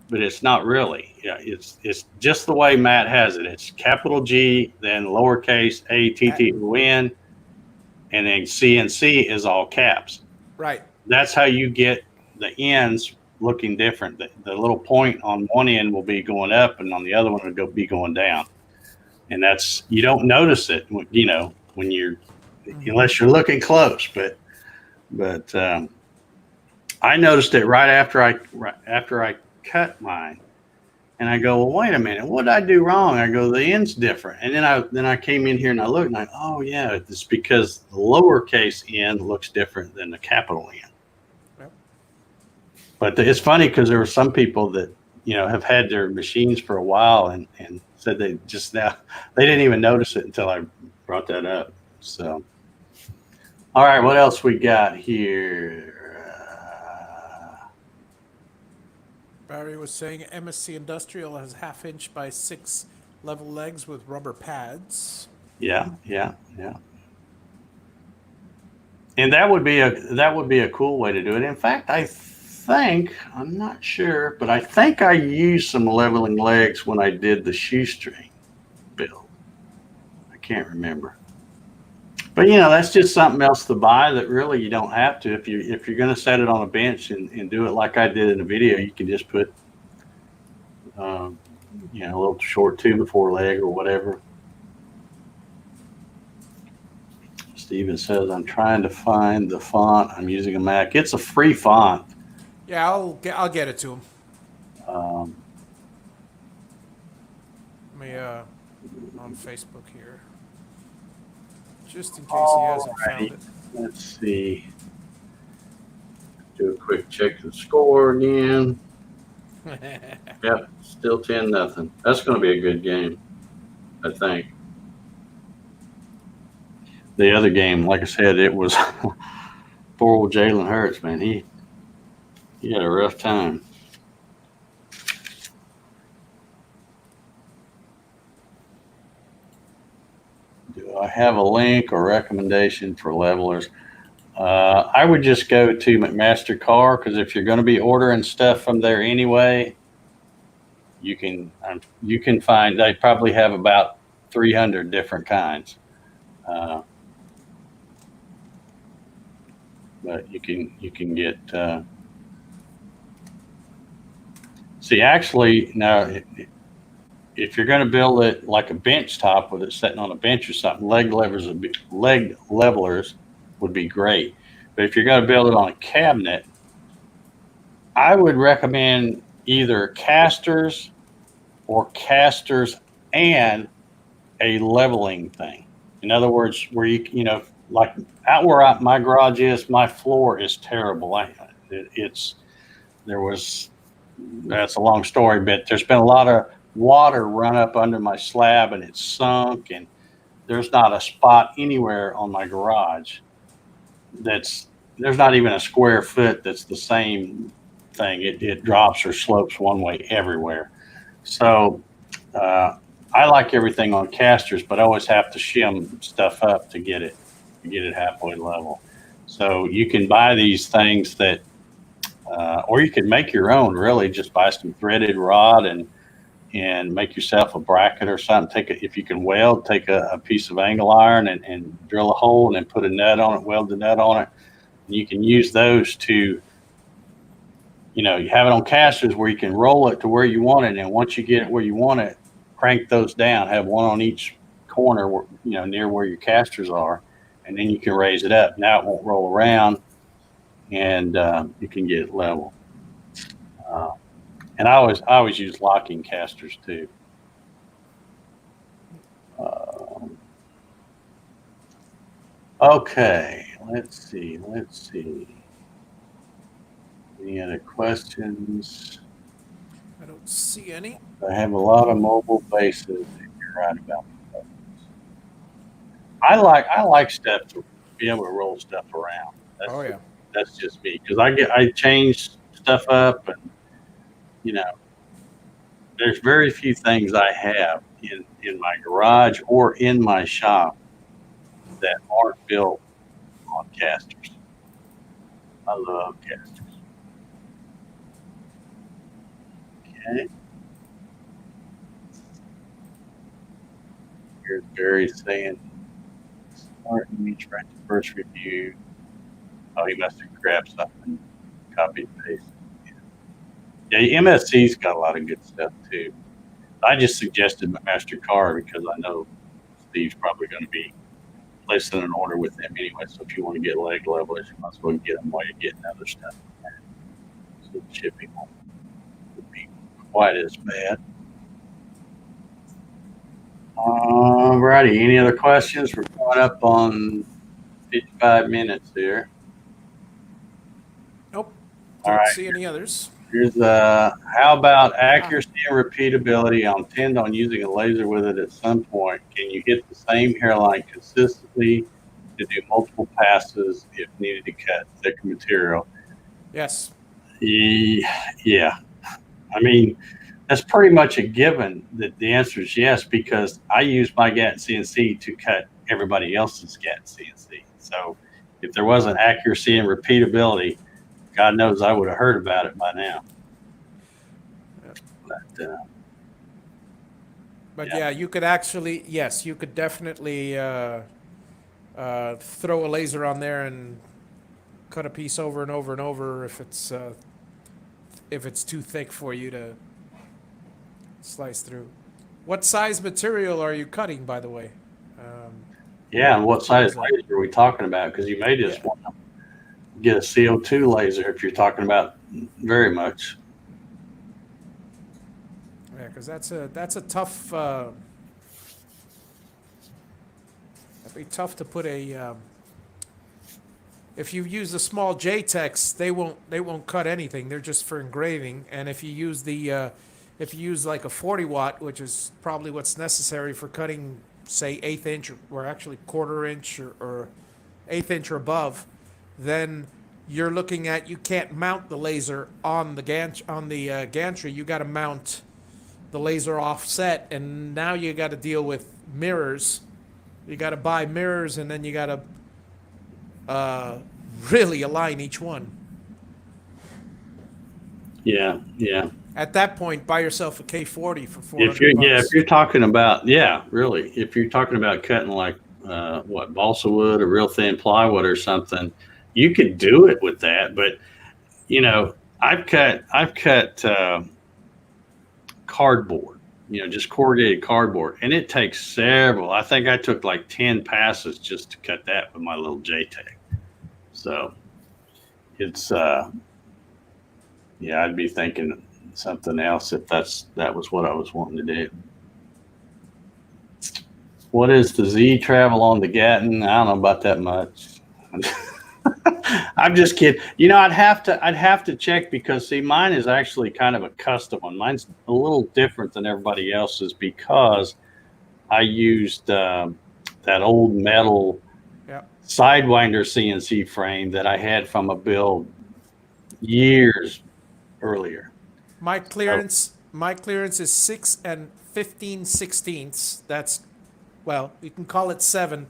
but it's not really. Yeah, it's just the way Matt has it. It's capital G, then lowercase a t t o n, and then CNC is all caps. Right. That's how you get the ends looking different. The little point on one end will be going up, and on the other one will be going down. And you don't notice it, when you're, unless you're looking close. But I noticed it right after I cut mine, and I go, well, wait a minute, what did I do wrong? I go, the end's different. And then I came in here and I looked, and oh yeah, it's because the lowercase end looks different than the capital N. Yep. But it's funny because there were some people that have had their machines for a while and said they didn't even notice it until I brought that up. So, all right, what else we got here? Barry was saying MSC Industrial has 1/2 inch by 6 level legs with rubber pads. Yeah. And that would be a cool way to do it. In fact, I'm not sure, but I think I used some leveling legs when I did the shoestring build. I can't remember. But that's just something else to buy that really you don't have to. If you're going to set it on a bench and do it like I did in the video, you can just put a little short 2x4 leg or whatever. Steven says, I'm trying to find the font. I'm using a Mac. It's a free font. Yeah, I'll get it to him. Let me on Facebook here. just in case he hasn't Alrighty. found Let's see. Do a quick check of the score again. it. Yep, still 10-0. That's going to be a good game, I think. The other game, like I said, it was poor old Jalen Hurts, man. He had a rough time. Do I have a link or recommendation for levelers? I would just go to McMaster Car, because if you're going to be ordering stuff from there anyway, you can find, they probably have about 300 different kinds. But you can get see, actually, now if you're going to build it like a bench top with it sitting on a bench or something, leg levelers would be great. But if you're going to build it on a cabinet, I would recommend either casters or casters and a leveling thing. In other words, where like out where my garage is, my floor is terrible. It's there was That's a long story, but there's been a lot of water run up under my slab and it's sunk, and there's not a spot anywhere on my garage there's not even a square foot that's the same thing. It drops or slopes one way everywhere. So I like everything on casters, but I always have to shim stuff up to get it halfway level. So you can buy these things that or you can make your own. Really, just buy some threaded rod and make yourself a bracket or something. If you can weld, take a piece of angle iron and drill a hole and then put a nut on it, weld the nut on it. And you can use those to, you have it on casters where you can roll it to where you want it. And once you get it where you want it, crank those down, have one on each corner, near where your casters are. And then you can raise it up. Now it won't roll around, and you can get it level. And I always use locking casters too. Okay, let's see. Any other questions? I don't see any. I have a lot of mobile bases. If you're right about that. I like stuff to be able to roll stuff around. Oh yeah. That's just me, because I change stuff up, and there's very few things I have in my garage or in my shop that aren't built on casters. I love casters. Okay. Here's Barry saying, Martin meets right to first review. Oh, he must have grabbed something, copy and paste. Yeah, MSC's got a lot of good stuff too. I just suggested MasterCard because I know Steve's probably going to be placing an order with them anyway. So if you want to get leg levelers, you might as well get them while you're getting other stuff. So the shipping won't be quite as bad. Alrighty, any other questions? We're going up on 55 minutes here. Nope. All Don't right. see any others. Here's how about accuracy and repeatability? I intend on using a laser with it at some point. Can you hit the same hairline consistently to do multiple passes if needed to cut thicker material? Yes. Yeah. I mean, that's pretty much a given that the answer is yes, because I use my Gatton CNC to cut everybody else's Gatton CNC. So if there wasn't accuracy and repeatability, God knows I would have heard about it by now. But yeah, you could actually, yes, you could definitely throw a laser on there and cut a piece over and over and over if it's too thick for you to slice through. What size material are you cutting, by the way? Yeah, and what size laser are we talking about? Because you may just want to get a CO2 laser if you're talking about very much. Yeah, because that's a tough It'd be tough to put a. If you use the small JTEX, they won't cut anything. They're just for engraving. And if you use if you use like a 40 watt, which is probably what's necessary for cutting, say 1/8 inch or actually 1/4 inch or 1/8 inch or above, then you're looking at, you can't mount the laser on the gantry. You got to mount the laser offset, and now you got to deal with mirrors. You got to buy mirrors, and then you got to really align each one. Yeah, yeah. At that point, buy yourself a K40 for $400. If you're talking about, really, if you're talking about cutting like balsa wood or real thin plywood or something, you could do it with that. But I've cut cardboard, just corrugated cardboard, and it takes several. I think I took like 10 passes just to cut that with my little JTEC. So it's I'd be thinking something else if that was what I was wanting to do. What is the Z travel on the Gatton? I don't know about that much. I'm just kidding. I'd have to check, because see, mine is actually kind of a custom one. Mine's a little different than everybody else's because I used that old metal Sidewinder CNC frame that I had from a build years earlier. My clearance is 6 15/16. That's, well, you can call it 7.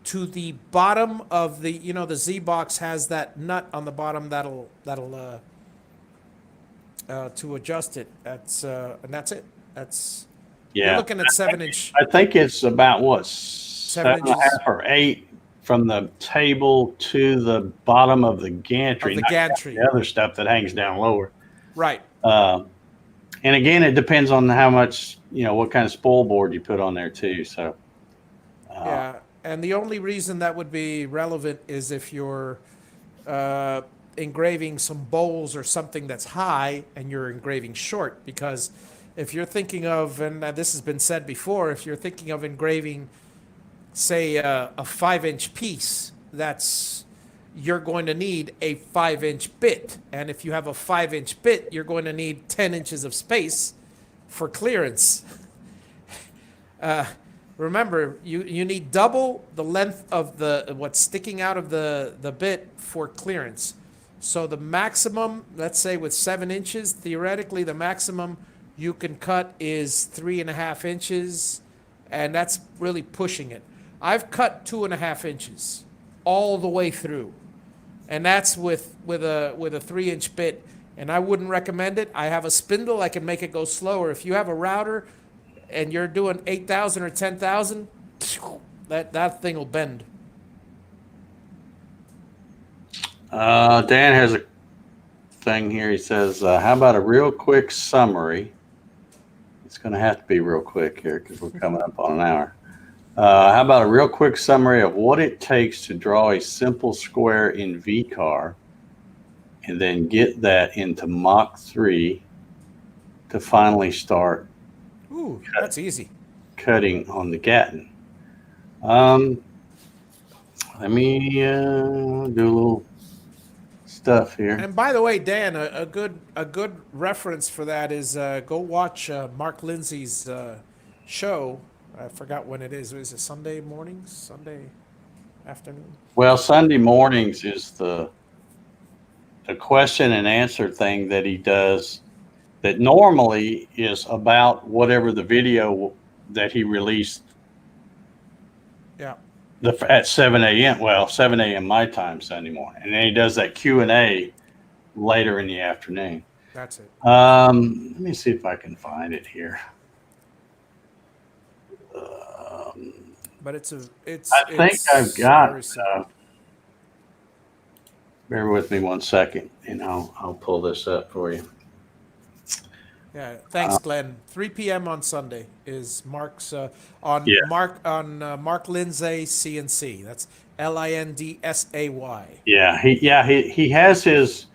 To the bottom of the, the Z box has that nut on the bottom that'll to adjust it. That's and that's it. That's, you're looking at 7 inch. I think it's about what, 7 7.5 or 8 from the table to the bottom of the gantry. Of the gantry. The other stuff that hangs down lower. Right. And again, it depends on how much, what kind of spoil board you put on there too. So. Yeah. And the only reason that would be relevant is if you're engraving some bowls or something that's high and you're engraving short. Because if you're thinking of, and this has been said before, if you're thinking of engraving, say, a 5-inch piece, you're going to need a 5-inch bit. And if you have a 5-inch bit, you're going to need 10 inches of space for clearance. Remember, you need double the length of what's sticking out of the bit for clearance. So the maximum, let's say with 7 inches, theoretically the maximum you can cut is 3.5 inches, and that's really pushing it. I've cut 2.5 inches all the way through, and that's with a 3-inch bit. And I wouldn't recommend it. I have a spindle, I can make it go slower. If you have a router and you're doing 8,000 or 10,000, that thing will bend. Dan has a thing here. He says, how about a real quick summary? It's going to have to be real quick here because we're coming up on an hour. How about a real quick summary of what it takes to draw a simple square in VCar and then get that into Mach 3 to finally start that's easy. Cutting on the Gatton. Let me do a little stuff here. And by the way, Dan, a good reference for that is go watch Mark Lindsay's show. I forgot when it is. Is it Sunday mornings? Sunday afternoon? Well, Sunday mornings is the question and answer thing that he does, that normally is about whatever the video that he released. Yeah. At 7 a.m. Well, 7 a.m. my time Sunday morning, and then he does that Q&A later in the afternoon. That's it. Let me see if I can find it here. But it's. I think I've got. Bear with me 1 second, and I'll pull this up for you. Yeah, thanks, Glenn. 3 p.m. on Sunday is Mark's Mark Lindsay CNC. That's Lindsay. Yeah, he has his.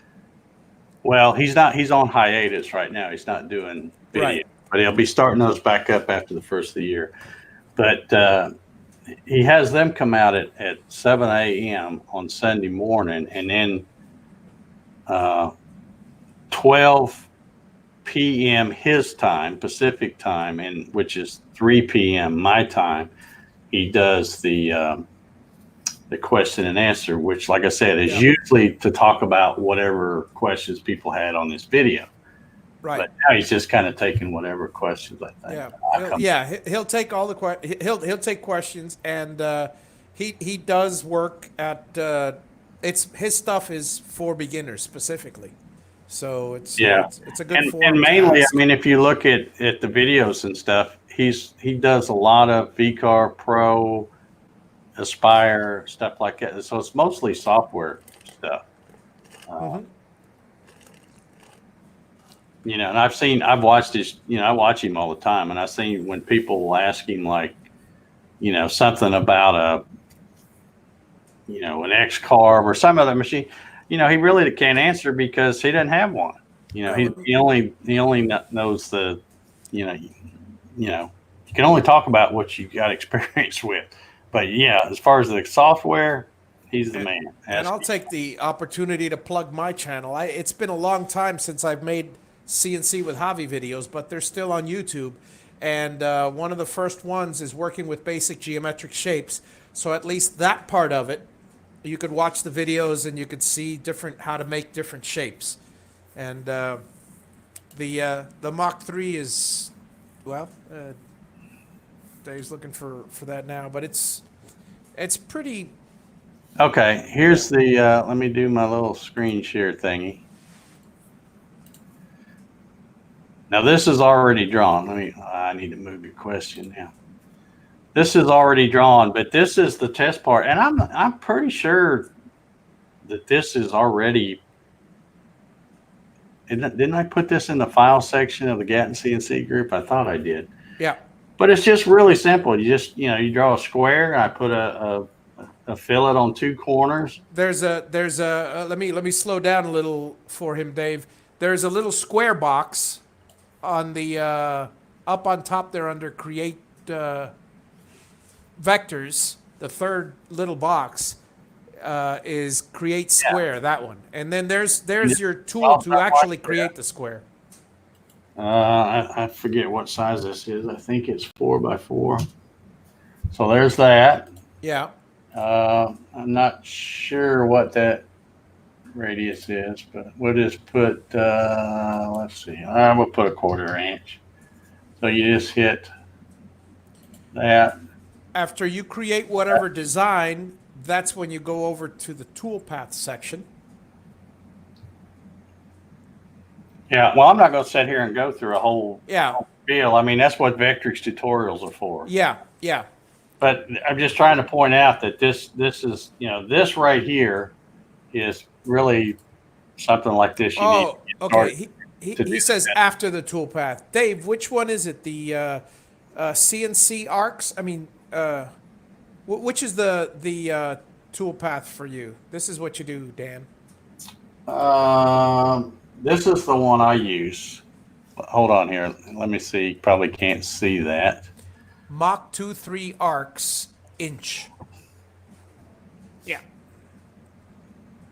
Well, he's on hiatus right now. He's not doing video, right. But he'll be starting those back up after the first of the year. But he has them come out at 7 a.m. on Sunday morning, and then 12 p.m. his time, Pacific time, and which is 3 p.m. my time. He does the question and answer, which, like I said, is usually to talk about whatever questions people had on this video. Right. But now he's just kind of taking whatever questions, I think. He'll take all the he'll take questions, and he does work at his stuff is for beginners specifically, so it's a good forum. And mainly, I mean, if you look at the videos and stuff, he does a lot of VCAR Pro, Aspire, stuff like that. So it's mostly software stuff. You know, and I've watched this, you know, I watch him all the time, and I've seen when people ask him, like, you know, something about an X carb or some other machine, you know, he really can't answer because he doesn't have one. You know, he only knows you can only talk about what you got experience with. But yeah, as far as the software, he's the man. And I'll take the opportunity to plug my channel. It's been a long time since I've made CNC with Hobby videos, but they're still on YouTube. And one of the first ones is working with basic geometric shapes. So at least that part of it, you could watch the videos and you could see how to make different shapes. And the Mach 3 is, well, Dave's looking for that now, but it's pretty. Okay, here's the, let me do my little screen share thingy. Now this is already drawn. I need to move your question now. This is already drawn, but this is the test part, and I'm pretty sure that this is already. Didn't I put this in the file section of the Gatton CNC group? I thought I did. Yeah. But it's just really simple. You just, you know, you draw a square. I put a fillet on two corners. There's a let me slow down a little for him, Dave. There's a little square box on the up on top there under create vectors. The third little box is create square, that one. And then there's your tool to actually create the square. I forget what size this is. I think it's 4x4. So there's that. Yeah. I'm not sure what that radius is, but we'll just put, let's see, we'll put a 1/4 inch. So you just hit that. After you create whatever design, that's when you go over to the toolpath section. Yeah, well, I'm not going to sit here and go through a whole deal. I mean, that's what Vectrix tutorials are for. Yeah, yeah. But I'm just trying to point out that this is, you know, this right here is really something like this. Okay. He says after the toolpath. Dave, which one is it? The CNC arcs? I mean, which is the toolpath for you? This is what you do, Dan. This is the one I use. Hold on here. Let me see. You probably can't see that. Mach 2-3 arcs inch. Yeah.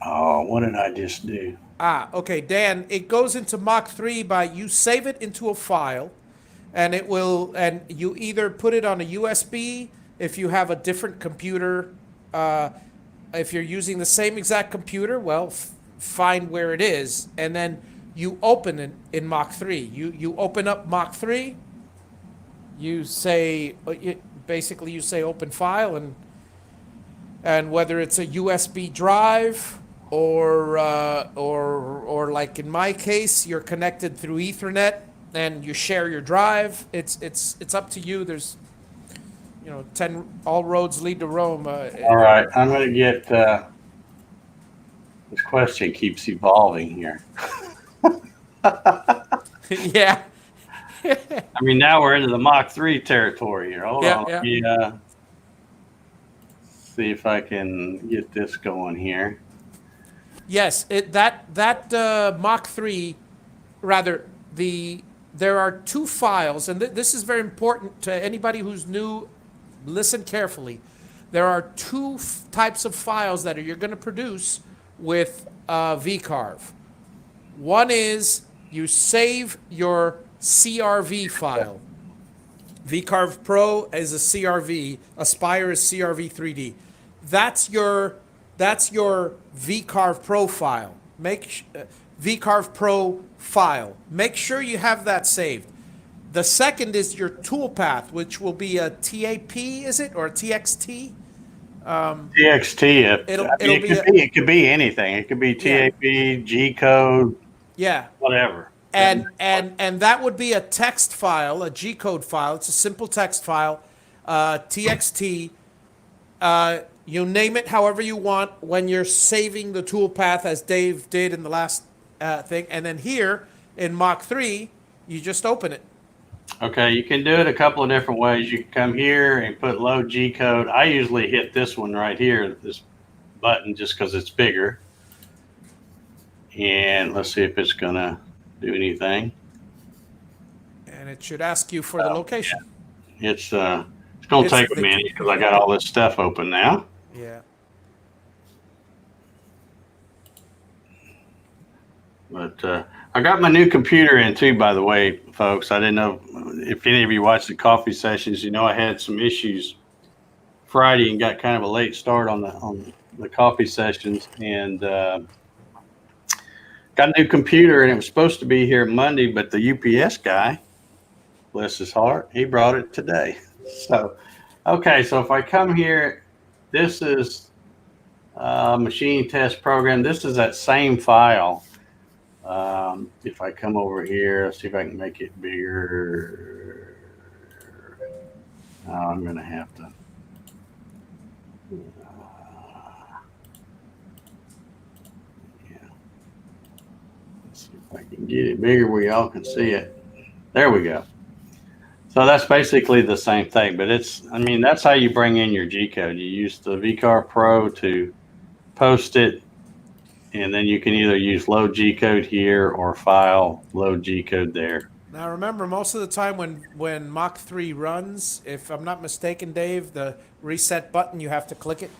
Oh, what did I just do? Okay, Dan, it goes into Mach 3 by you save it into a file, and it will, and you either put it on a USB if you have a different computer. If you're using the same exact computer, well, find where it is, and then you open it in Mach 3. You open up Mach 3. You say basically you say open file, and whether it's a USB drive or like in my case, you're connected through Ethernet and you share your drive. It's up to you. There's 10 all roads lead to Rome. All right, I'm going to get this question keeps evolving here. Yeah. I mean, now we're into the Mach 3 territory here. Hold on. Let me see if I can get this going here. Yes, that Mach 3, rather, there are two files, and this is very important to anybody who's new listen carefully. There are two types of files that you're going to produce with VCarve. One is you save your CRV file. VCarve Pro is a CRV. Aspire is CRV 3D. That's your VCarve Pro file. VCarve Pro file. Make sure you have that saved. The second is your toolpath, which will be a TAP, is it, or a TXT? TXT. It could be anything. It could be TAP, G code, whatever. And that would be a text file, a G code file. It's a simple text file, TXT. You name it however you want when you're saving the toolpath, as Dave did in the last thing. And then here in Mach 3, you just open it. Okay, you can do it a couple of different ways. You can come here and put load G code. I usually hit this one right here, this button, just because it's bigger. And let's see if it's going to do anything. And it should ask you for the location. Yeah. It's going to take a minute because I got all this stuff open now. Yeah. But I got my new computer in too, by the way, folks. I didn't know if any of you watched the coffee sessions. You know, I had some issues Friday and got kind of a late start on the coffee sessions, and got a new computer, and it was supposed to be here Monday, but the UPS guy, bless his heart, he brought it today. So, okay, so if I come here, this is machine test program. This is that same file. If I come over here, let's see if I can make it bigger. I'm going to have to. Yeah. Let's see if I can get it bigger where y'all can see it. There we go. So that's basically the same thing, but that's how you bring in your G code. You use the VCarve Pro to post it. And then you can either use load G code here or file load G code there. Now remember, most of the time when Mach 3 runs, if I'm not mistaken, Dave, the reset button, you have to click it.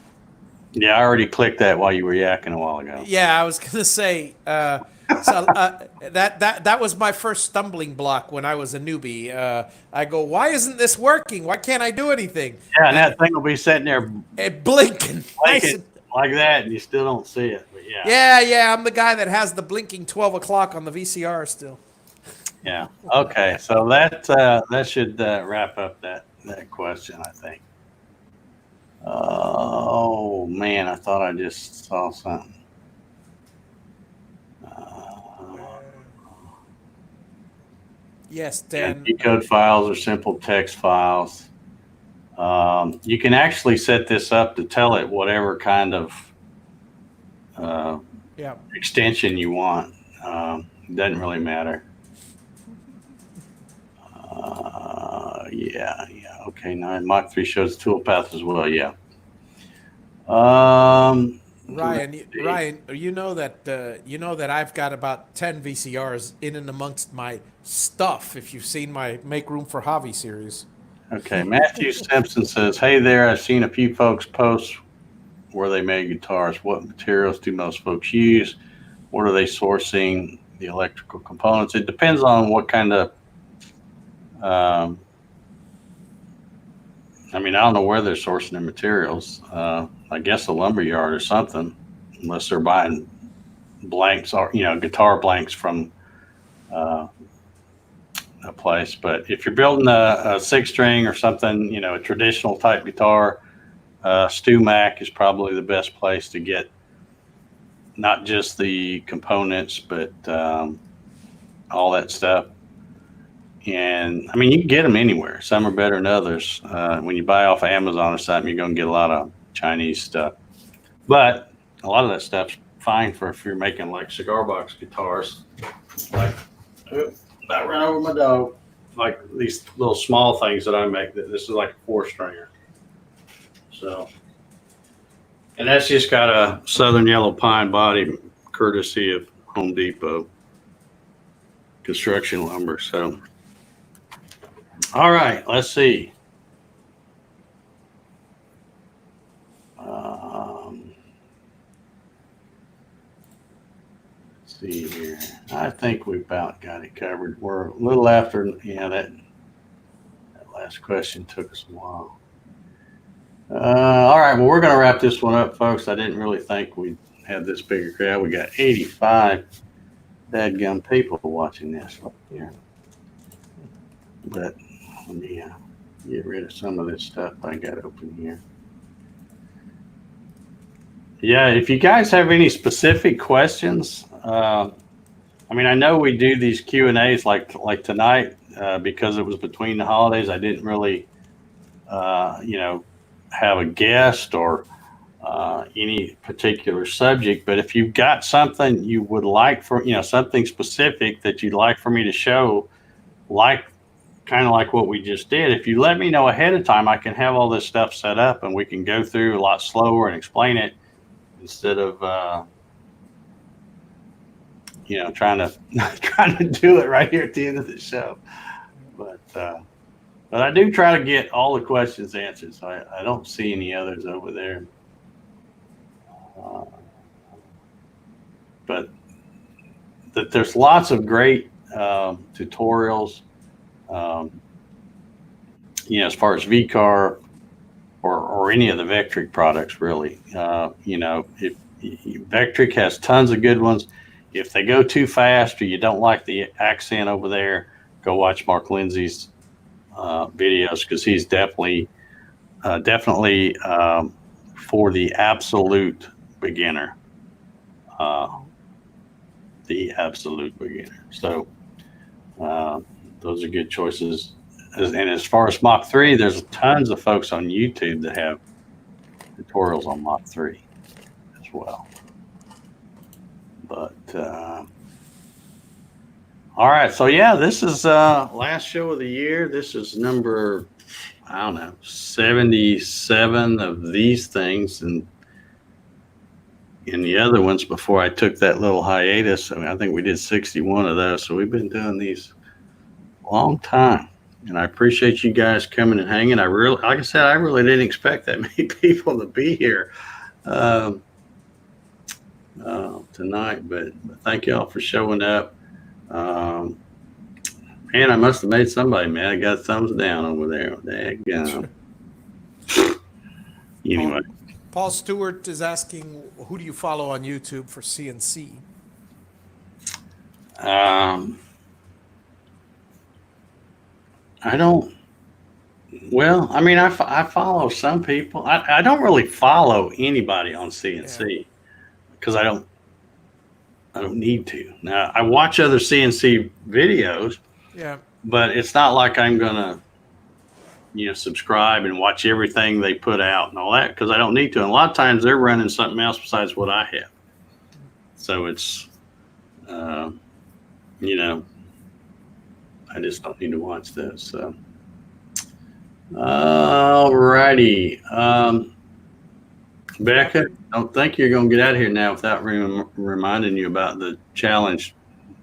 Yeah, I already clicked that while you were yakking a while ago. Yeah, I was gonna say that was my first stumbling block when I was a newbie. I go, why isn't this working? Why can't I do anything? Yeah, and that thing will be sitting there blinking. Like that, and you still don't see it. But yeah. Yeah, I'm the guy that has the blinking 12 o'clock on the VCR still. Yeah. Okay. So that should wrap up that question, I think. Oh man, I thought I just saw something. Yes, Dan. G code files are simple text files. You can actually set this up to tell it whatever kind of extension you want. It doesn't really matter. Yeah. Okay, now Mach 3 shows the toolpath as well. Yeah. Ryan, you know that I've got about 10 VCRs in and amongst my stuff. If you've seen my Make Room for Hobby series. Okay, Matthew Simpson says, "Hey there, I've seen a few folks post where they made guitars. What materials do most folks use? What are they sourcing the electrical components?" It depends on what kind of. I don't know where they're sourcing their materials. I guess a lumber yard or something, unless they're buying blanks or guitar blanks from a place. But if you're building a six string or something, a traditional type guitar, StewMac is probably the best place to get not just the components, but all that stuff. And you can get them anywhere. Some are better than others. When you buy off of Amazon or something, you're going to get a lot of Chinese stuff. But a lot of that stuff's fine for if you're making like cigar box guitars. Like, that ran over my dog. Like these little small things that I make. This is like a 4-stringer. So, and that's just got a Southern Yellow Pine body, courtesy of Home Depot construction lumber. So, all right, let's see. think we about got it covered. We're a little after, that last question took us a while. All right, well, we're going to wrap this one up, folks. I didn't really think we'd have this big a crowd. We got 85 dadgum people watching this here. But let me get rid of some of this stuff I got open here. Yeah, if you guys have any specific questions, I know we do these Q&As like tonight because it was between the holidays. I didn't really, have a guest or any particular subject. But if you've got something you would like for, something specific that you'd like for me to show, kind of like what we just did, if you let me know ahead of time, I can have all this stuff set up and we can go through a lot slower and explain it instead of, trying to do it right here at the end of the show. But I do try to get all the questions answered. So I don't see any others over there. But there's lots of great tutorials, as far as VCAR or any of the Vectric products, really. If Vectric has tons of good ones. If they go too fast or you don't like the accent over there, go watch Mark Lindsay's videos, because he's definitely for the absolute beginner. The absolute beginner. So those are good choices. And as far as Mach 3, there's tons of folks on YouTube that have tutorials on Mach 3 as well. But all right, so yeah, this is last show of the year. This is number 77 of these things, and in the other ones before I took that little hiatus. I think we did 61 of those. So we've been doing these a long time, and I appreciate you guys coming and hanging. Like I said, I really didn't expect that many people to be here tonight, but thank y'all for showing up. Man, I must have made somebody mad. I got thumbs down over there. Anyway. Paul Stewart is asking, who do you follow on YouTube for CNC? I don't. Well, I follow some people. I don't really follow anybody on CNC because I don't need to. Now, I watch other CNC videos. Yeah. But it's not like I'm gonna, subscribe and watch everything they put out and all that, because I don't need to. And a lot of times they're running something else besides what I have. So it's, I just don't need to watch this. So, all righty. Becca, I don't think you're going to get out of here now without reminding you about the challenge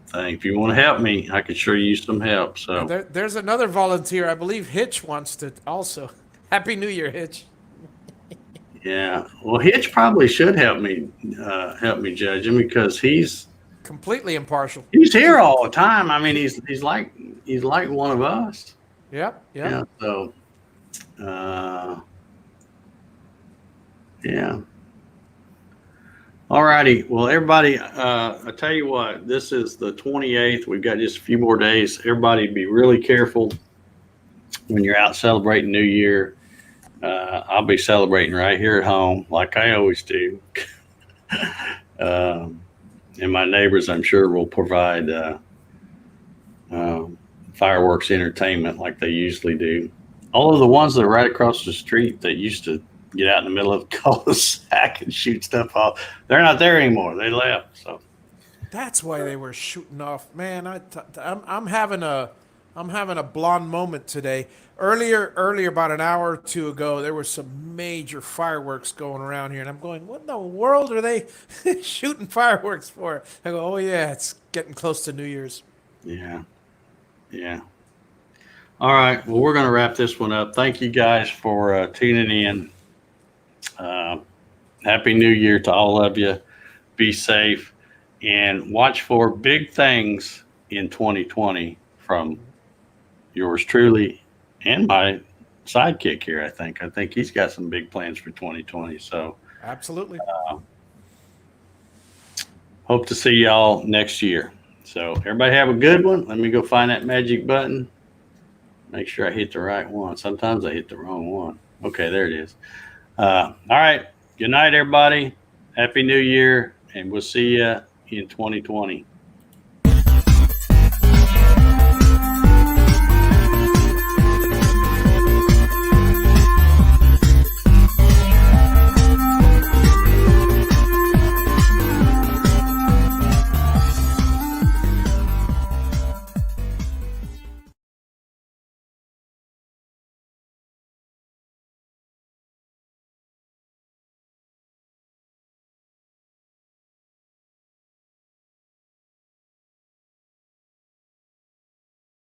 thing. If you want to help me, I could sure use some help. So there's another volunteer. I believe Hitch wants to also. Happy New Year, Hitch. Yeah. Well, Hitch probably should help me judge him, because he's completely impartial. He's here all the time. He's like one of us. Yep. Yeah. So, yeah. All righty. Well, everybody, I tell you what, this is the 28th. We've got just a few more days. Everybody be really careful when you're out celebrating New Year. I'll be celebrating right here at home, like I always do. And my neighbors, I'm sure, will provide fireworks entertainment like they usually do. All of the ones that are right across the street that used to get out in the middle of the cul-de-sac and shoot stuff off, they're not there anymore. They left. So that's why they were shooting off. Man, I'm having a blonde moment today. Earlier, about an hour or two ago, there were some major fireworks going around here, and I'm going, what in the world are they shooting fireworks for? I go, oh yeah, it's getting close to New Year's. Yeah. All right. Well, we're going to wrap this one up. Thank you guys for tuning in. Happy New Year to all of you. Be safe. and watch for big things in 2020 from yours truly and my sidekick here. I think he's got some big plans for 2020. So Absolutely. hope to see y'all next year. So everybody have a good one. Let me go find that magic button. Make sure I hit the right one. Sometimes I hit the wrong one. Okay, there it is. All right. Good night, everybody. Happy New Year, and we'll see you in 2020.